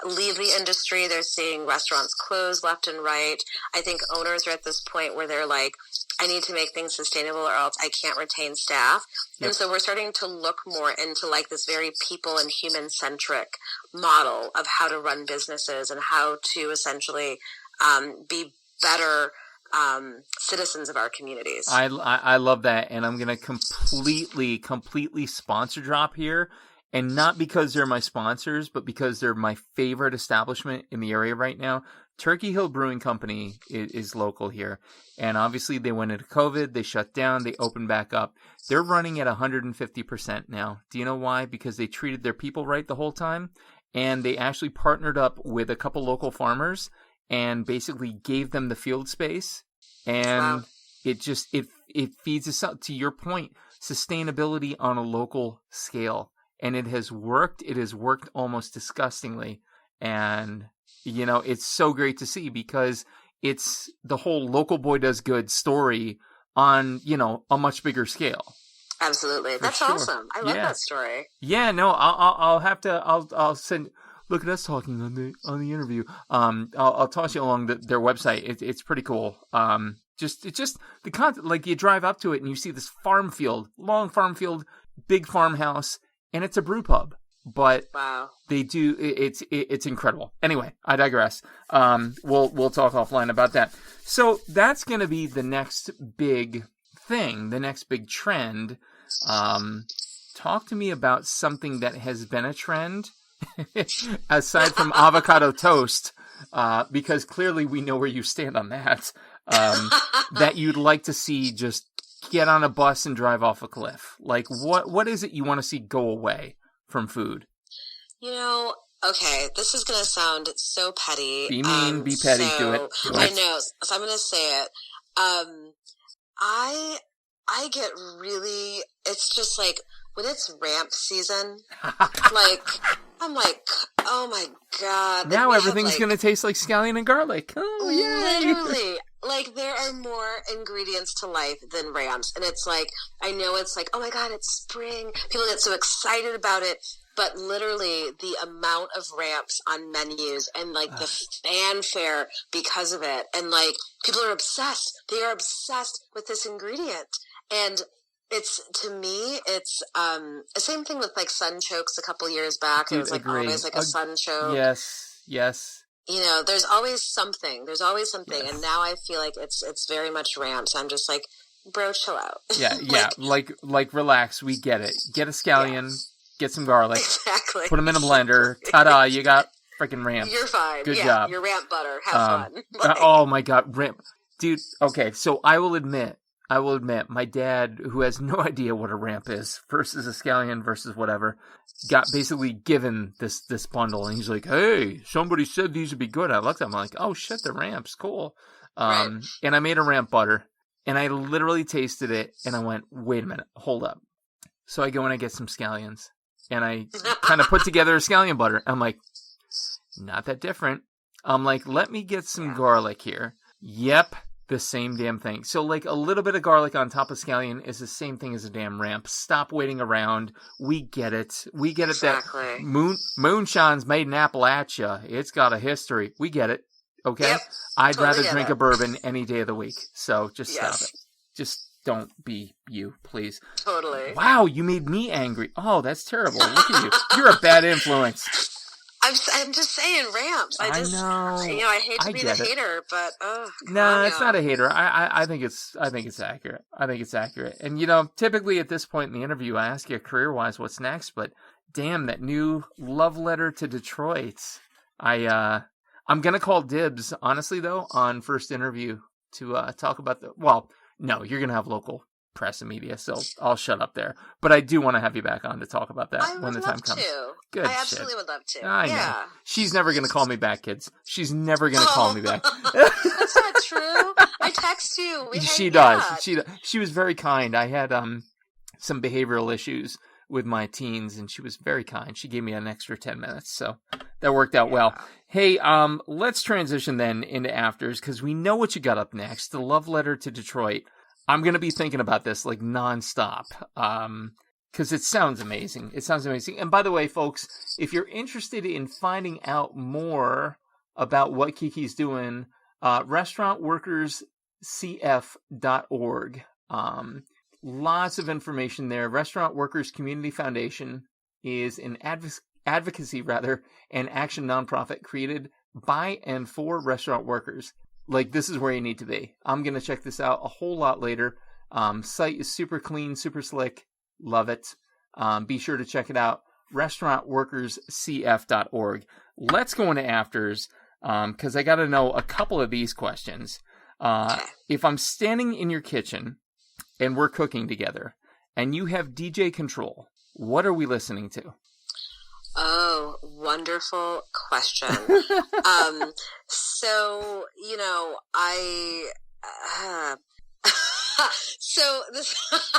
leave the industry. They're seeing restaurants close left and right. I think owners are at this point where they're like, I need to make things sustainable or else I can't retain staff. Yep. And so we're starting to look more into like this very people and human centric model of how to run businesses and how to essentially be better citizens of our communities. I love that. And I'm going to completely sponsor drop here. And not because they're my sponsors, but because they're my favorite establishment in the area right now. Turkey Hill Brewing Company is local here. And obviously they went into COVID. They shut down. They opened back up. They're running at 150% now. Do you know why? Because they treated their people right the whole time. And they actually partnered up with a couple local farmers and basically gave them the field space. And it feeds us up, to your point, sustainability on a local scale. And it has worked. It has worked almost disgustingly. And, it's so great to see because it's the whole local boy does good story on, a much bigger scale. Absolutely. That's awesome. I love that story. Yeah, no, I'll send, look at us talking on the interview. I'll toss you along their website. It's pretty cool. It's just the content, like you drive up to it and you see this long farm field, big farmhouse. And it's a brew pub, but they do. It's incredible. Anyway, I digress. We'll talk offline about that. So that's going to be the next big thing, the next big trend. Talk to me about something that has been a trend, aside from avocado toast, because clearly we know where you stand on that. That you'd like to see just get on a bus and drive off a cliff. Like, what is it you want to see go away from food? Okay, this is going to sound so petty. Be mean, be petty, do it. I know, so I'm going to say it. I get really, it's just like, when it's ramp season, like, I'm like, oh my God. Now everything's going to taste like scallion and garlic. Oh, yay. Literally. Like, there are more ingredients to life than ramps. And it's like, I know it's like, oh my God, it's spring. People get so excited about it. But literally, the amount of ramps on menus and, like, the fanfare because of it. And, like, people are obsessed. They are obsessed with this ingredient. And to me, it's the same thing with, like, sunchokes a couple years back. Dude, it was, like, always, like, a sunchoke. Yes. There's always something. Yes. And now I feel like it's very much ramps. I'm just like, bro, chill out. Yeah. like relax. We get it. Get a scallion, get some garlic. Exactly. Put them in a blender. Ta-da, you got freaking ramps. You're fine. Good job. Your ramp butter. Have fun. Oh my God, ramp. Dude, okay, so I will admit, I will admit, my dad, who has no idea what a ramp is versus a scallion versus whatever, got basically given this bundle, and he's like, "Hey, somebody said these would be good." I looked at him, I'm like, "Oh shit, the ramps, cool." Right. And I made a ramp butter, and I literally tasted it, and I went, "Wait a minute, hold up." So I go and I get some scallions, and I kind of put together a scallion butter. I'm like, not that different. I'm like, let me get some garlic here. Yep. The same damn thing. So, like, a little bit of garlic on top of scallion is the same thing as a damn ramp. Stop waiting around. We get it. We get it exactly. that moonshine's made in Appalachia. It's got a history. We get it. Okay? Yep. I'd Totally rather get drink it. a bourbon any day of the week. So, just Yes. stop it. Just don't be you, please. Totally. Wow, you made me angry. Oh, that's terrible. Look at you. You're a bad influence. I'm just saying ramps. I know. I hate to be the hater, but no, it's not a hater. I think it's accurate. I think it's accurate. And typically at this point in the interview, I ask you career-wise what's next. But damn, that new love letter to Detroit. I'm gonna call dibs, honestly though, on first interview to talk about the. Well, no, you're gonna have local press and media, so I'll shut up there. But I do want to have you back on to talk about that when the time comes. Good I absolutely would love to. I know. She's never going to call me back, kids. She's never going to call me back. That's not true. I text you. She does. She was very kind. I had some behavioral issues with my teens, and she was very kind. She gave me an extra 10 minutes, so that worked out well. Hey, let's transition then into afters, because we know what you got up next, the love letter to Detroit. I'm going to be thinking about this like nonstop because it sounds amazing. It sounds amazing. And by the way, folks, if you're interested in finding out more about what Kiki's doing, restaurantworkerscf.org. Lots of information there. Restaurant Workers Community Foundation is an advocacy and action nonprofit created by and for restaurant workers. Like, this is where you need to be. I'm going to check this out a whole lot later. Site is super clean, super slick. Love it. Be sure to check it out. restaurantworkerscf.org. Let's go into afters, because I got to know a couple of these questions. If I'm standing in your kitchen and we're cooking together and you have DJ control, what are we listening to? Oh, wonderful question. So, so this.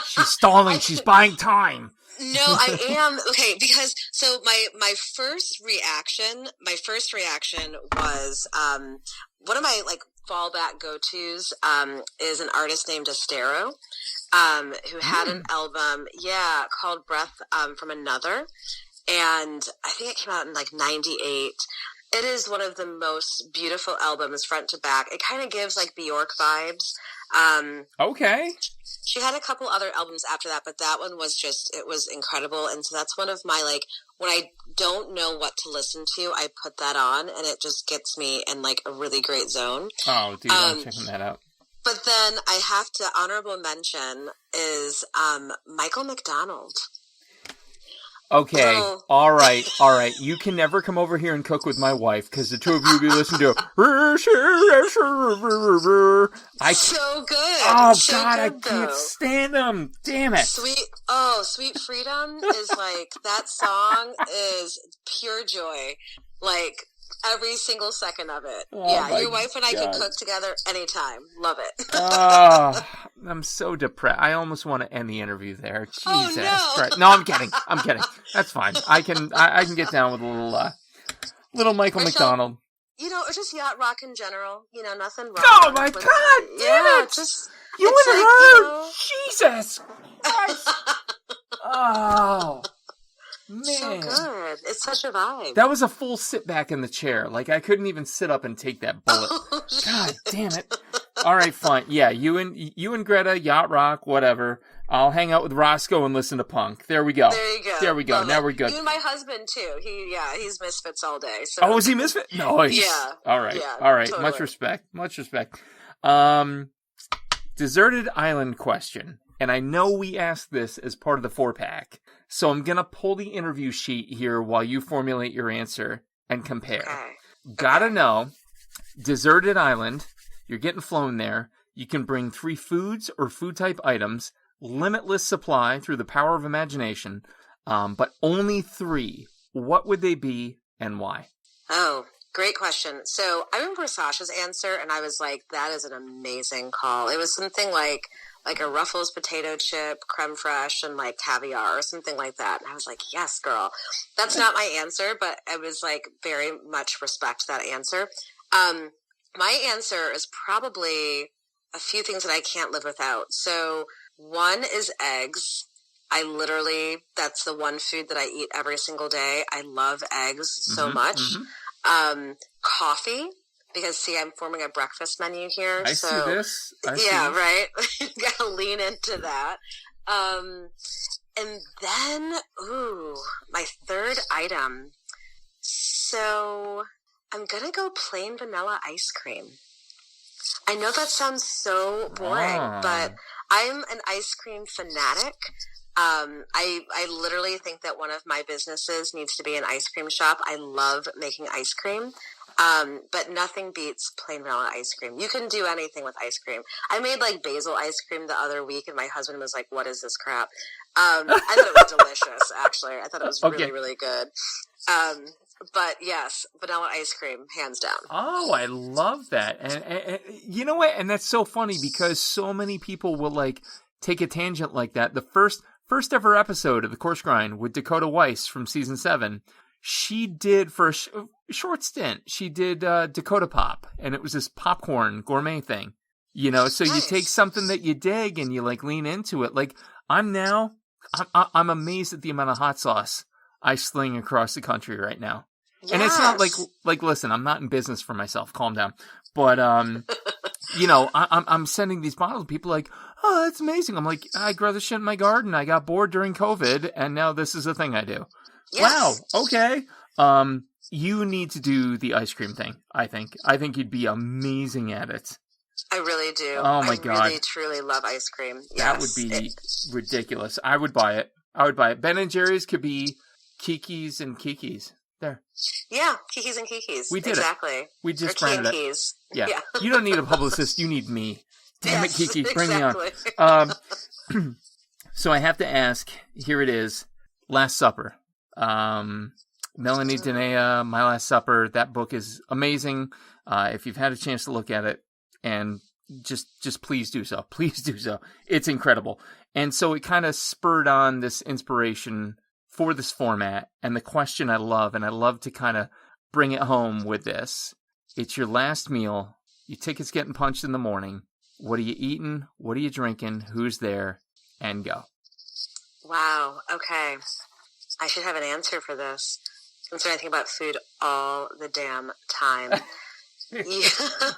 She's stalling. She's buying time. No, I am. Okay, because so my first reaction was one of my fallback go-tos is an artist named Estero, who had an album, called Breath from Another. And I think it came out in 98. It is one of the most beautiful albums front to back. It kind of gives Bjork vibes. Okay. She had a couple other albums after that, but that one was it was incredible. And so that's one of my, when I don't know what to listen to, I put that on and it just gets me in a really great zone. Oh, dude, I'm checking that out. But then I have to honorable mention is Michael McDonald. Okay, all right. You can never come over here and cook with my wife because the two of you will be listening to. So good. Oh so God, good, I can't stand them. Damn it. Sweet Freedom is that song is pure joy. Every single second of it. Oh, your wife and I could cook together anytime. Love it. I'm so depressed. I almost want to end the interview there. Jesus no. Christ. No, I'm kidding. That's fine. I can get down with a little Michael McDonald. Or just yacht rock in general. Nothing wrong. Oh my God! Damn it! You and her. Jesus Christ. Oh. Man. So good. It's such a vibe. That was a full sit back in the chair. I couldn't even sit up and take that bullet. God damn it. All right, fine. Yeah, you and Greta, yacht rock, whatever. I'll hang out with Roscoe and listen to punk. There we go. There we go. Love now it. we're good. You and my husband too. He's Misfits all day. So. Oh, is he Misfit? Nice. Yeah. All right. Yeah, all right. totally. Much respect. Deserted Island question. And I know we asked this as part of the 4-pack. So I'm going to pull the interview sheet here while you formulate your answer and compare. Okay. Gotta know, Deserted Island, you're getting flown there. You can bring 3 foods or food-type items, limitless supply through the power of imagination, but only 3. What would they be and why? Oh, great question. So I remember Sasha's answer, and I was like, that is an amazing call. It was something like a Ruffles potato chip, creme fraiche, and like caviar or something like that. And I was like, yes, girl. That's not my answer, but I was like, very much respect that answer. My answer is probably a few things that I can't live without. So one is eggs. That's the one food that I eat every single day. I love eggs so much. Coffee, because see, I'm forming a breakfast menu here. I see this. Right. Gotta lean into that. And then, my third item. So I'm gonna go plain vanilla ice cream. I know that sounds so boring, but I'm an ice cream fanatic. I literally think that one of my businesses needs to be an ice cream shop. I love making ice cream. But nothing beats plain vanilla ice cream. You can do anything with ice cream. I made like basil ice cream the other week, and my husband was like, what is this crap? I thought it was delicious, actually. I thought it was really, really good. But yes, vanilla ice cream, hands down. Oh, I love that. And you know what? And that's so funny because so many people will like take a tangent like that. The first ever episode of the Coarse Grind with Dakota Weiss from season 7, she did for a short stint. She did Dakota Pop, and it was this popcorn gourmet thing. You know, so nice. You take something that you dig and you like lean into it. Like I'm amazed at the amount of hot sauce I sling across the country right now. Yes. And it's not like listen, I'm not in business for myself. Calm down. But you know, I'm sending these bottles. People are like, oh, that's amazing. I'm like, I grow this shit in my garden. I got bored during COVID, and now this is a thing I do. Yes. Wow. Okay. You need to do the ice cream thing. I think you'd be amazing at it. I really do. Oh my God. I really, truly love ice cream. Yes. That would be ridiculous. I would buy it. Ben and Jerry's could be Kiki's and Kiki's. There. Yeah, Kiki's and Kiki's. We did exactly. It. We just branded it. Keys. Yeah. You don't need a publicist. You need me. Damn it, Kiki. Bring exactly. me on. So I have to ask, here it is, Last Supper. Melanie Denea, My Last Supper. That book is amazing. If you've had a chance to look at it, and just please do so. Please do so. It's incredible. And so it kind of spurred on this inspiration for this format, and the question I love, and I love to kind of bring it home with this. It's your last meal. Your ticket's getting punched in the morning. What are you eating? What are you drinking? Who's there? And go. Wow. Okay. I should have an answer for this. I'm starting to think about food all the damn time. Yeah.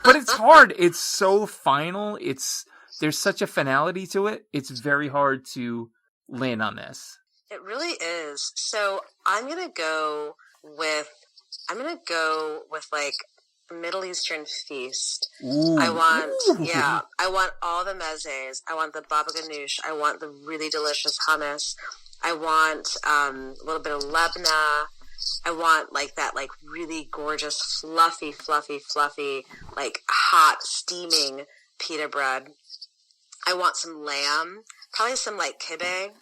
But it's hard. It's so final. There's such a finality to it. It's very hard to land on this. It really is. So I'm gonna go with like a Middle Eastern feast. Ooh. I want all the mezes. I want the baba ganoush. I want the really delicious hummus. I want a little bit of labna. I want like that like really gorgeous fluffy like hot steaming pita bread. I want some lamb, probably some like kibbeh.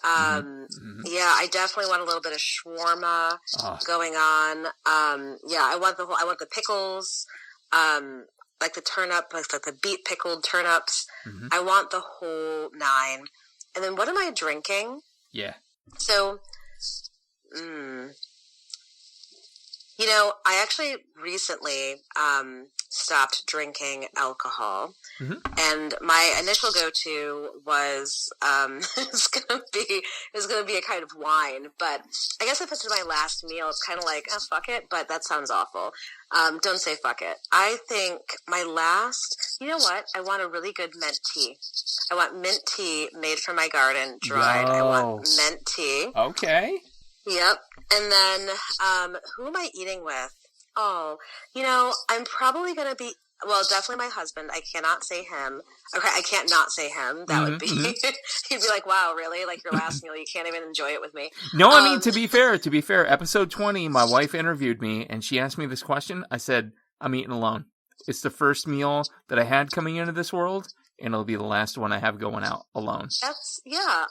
Yeah, I definitely want a little bit of shawarma going on. I want the pickles, like the turnip, like the beet pickled turnips. Mm-hmm. I want the whole 9. And then what am I drinking? Yeah. So, you know, I actually recently stopped drinking alcohol, and my initial go-to was it's gonna be a kind of wine. But I guess if it's my last meal, it's kind of like fuck it. But that sounds awful. Don't say fuck it. I think my last. You know what? I want a really good mint tea. I want mint tea made from my garden, dried. I want mint tea. Okay. Yep. And then, who am I eating with? Oh, you know, I'm probably going to be, well, definitely my husband. I cannot say him. Okay, I can't not say him. That would be, he'd be like, wow, really? Like your last meal, you can't even enjoy it with me. No, I mean, to be fair, episode 20, my wife interviewed me and she asked me this question. I said, I'm eating alone. It's the first meal that I had coming into this world, and it'll be the last one I have going out alone.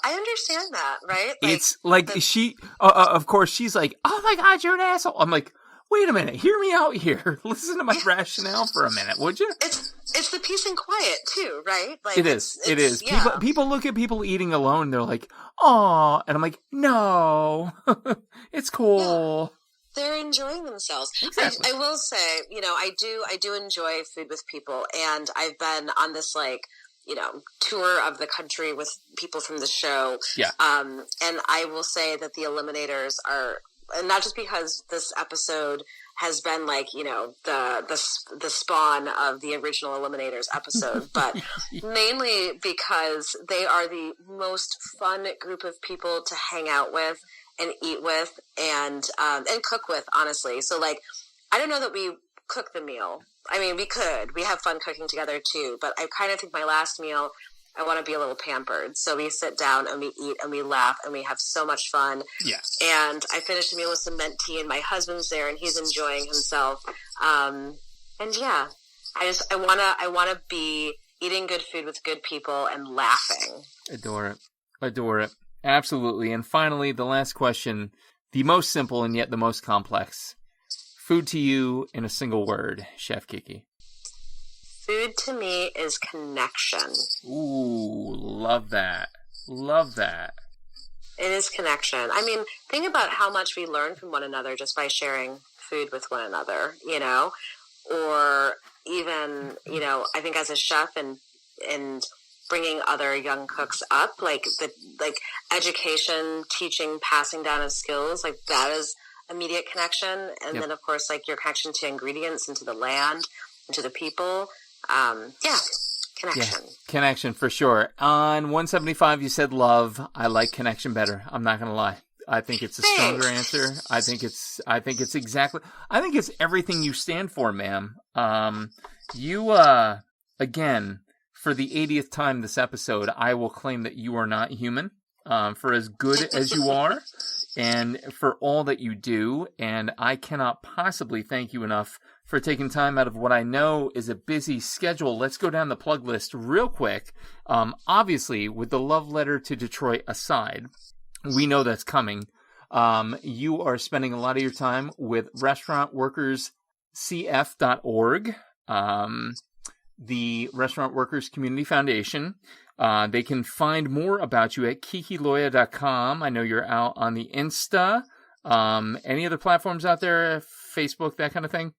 I understand that, right? Like, it's like of course, she's like, oh my God, you're an asshole. I'm like, wait a minute, hear me out here. Listen to my rationale for a minute, would you? It's the peace and quiet too, right? Like it is. Yeah. People look at people eating alone, and they're like, "Aw," and I'm like, "No, it's cool." Yeah. They're enjoying themselves. Exactly. I will say, I do enjoy food with people, and I've been on this tour of the country with people from the show. Yeah. And I will say that the Eliminators are, and not just because this episode has been the spawn of the original Eliminators episode, but mainly because they are the most fun group of people to hang out with and eat with and cook with, honestly. So I don't know that we cook the meal. I mean, we have fun cooking together too, but I kind of think my last meal, I want to be a little pampered. So we sit down and we eat and we laugh and we have so much fun. Yeah. And I finished the meal with some mint tea, and my husband's there and he's enjoying himself. And yeah, I want to be eating good food with good people and laughing. Adore it. Absolutely. And finally, the last question, the most simple and yet the most complex. Food to you in a single word, Chef Kiki. Food to me is connection. Ooh, love that. Love that. It is connection. I mean, think about how much we learn from one another just by sharing food with one another, or even, I think as a chef and bringing other young cooks up, education, teaching, passing down of skills, that is immediate connection. And then of course, your connection to ingredients and to the land and to the people. Connection. Yeah, connection for sure. On 175, you said love. I like connection better. I'm not going to lie. I think it's a stronger answer. I think it's everything you stand for, ma'am. You, again, for the 80th time this episode, I will claim that you are not human, for as good as you are and for all that you do. And I cannot possibly thank you enough for taking time out of what I know is a busy schedule. Let's go down the plug list real quick. Obviously, with the love letter to Detroit aside, we know that's coming. You are spending a lot of your time with restaurantworkerscf.org, the Restaurant Workers Community Foundation. They can find more about you at kikilouya.com. I know you're out on the Insta. Any other platforms out there? Facebook, that kind of thing?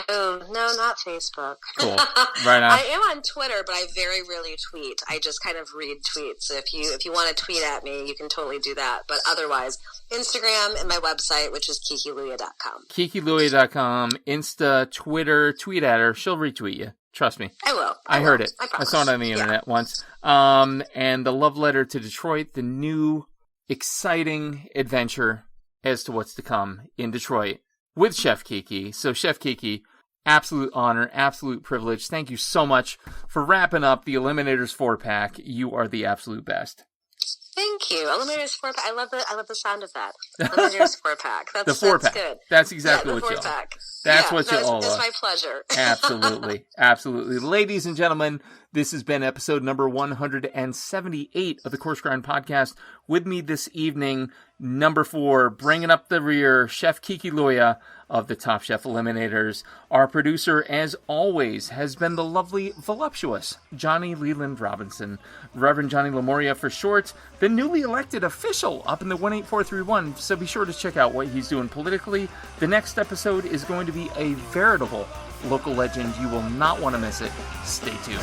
Oh, no, not Facebook. Cool. Right on. I am on Twitter, but I very rarely tweet. I just kind of read tweets. So if you want to tweet at me, you can totally do that. But otherwise, Instagram and my website, which is kikilouya.com. kikilouya.com, Insta, Twitter, tweet at her. She'll retweet you. Trust me. I will. I heard it. I saw it on the internet once. And the love letter to Detroit, the new exciting adventure as to what's to come in Detroit with Chef Kiki. So Chef Kiki, absolute honor, absolute privilege. Thank you so much for wrapping up the Eliminators 4-pack. You are the absolute best. Thank you. Eliminators 4-pack. I love the sound of that. Eliminators 4-pack. The 4-pack. That's good. That's exactly what you are. That's what you all are. It's my pleasure. Absolutely. Absolutely. Ladies and gentlemen, this has been episode number 178 of the Coarse Grind Podcast. With me this evening, number 4, bringing up the rear, Chef Kiki Louya of the Top Chef Eliminators. Our producer, as always, has been the lovely, voluptuous Johnny Leland Robinson. Reverend Johnny Lamoria for short, the newly elected official up in the 18431, so be sure to check out what he's doing politically. The next episode is going to be a veritable local legend. You will not want to miss it. Stay tuned.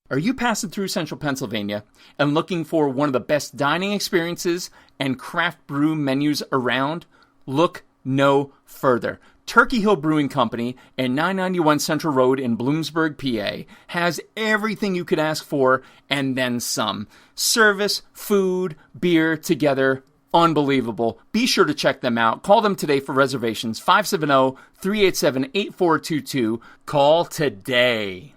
Are you passing through central Pennsylvania and looking for one of the best dining experiences and craft brew menus around? Look no further. Turkey Hill Brewing Company and 991 Central Road in Bloomsburg, PA has everything you could ask for and then some. Service, food, beer together unbelievable. Be sure to check them out. Call them today for reservations. 570-387-8422. Call today.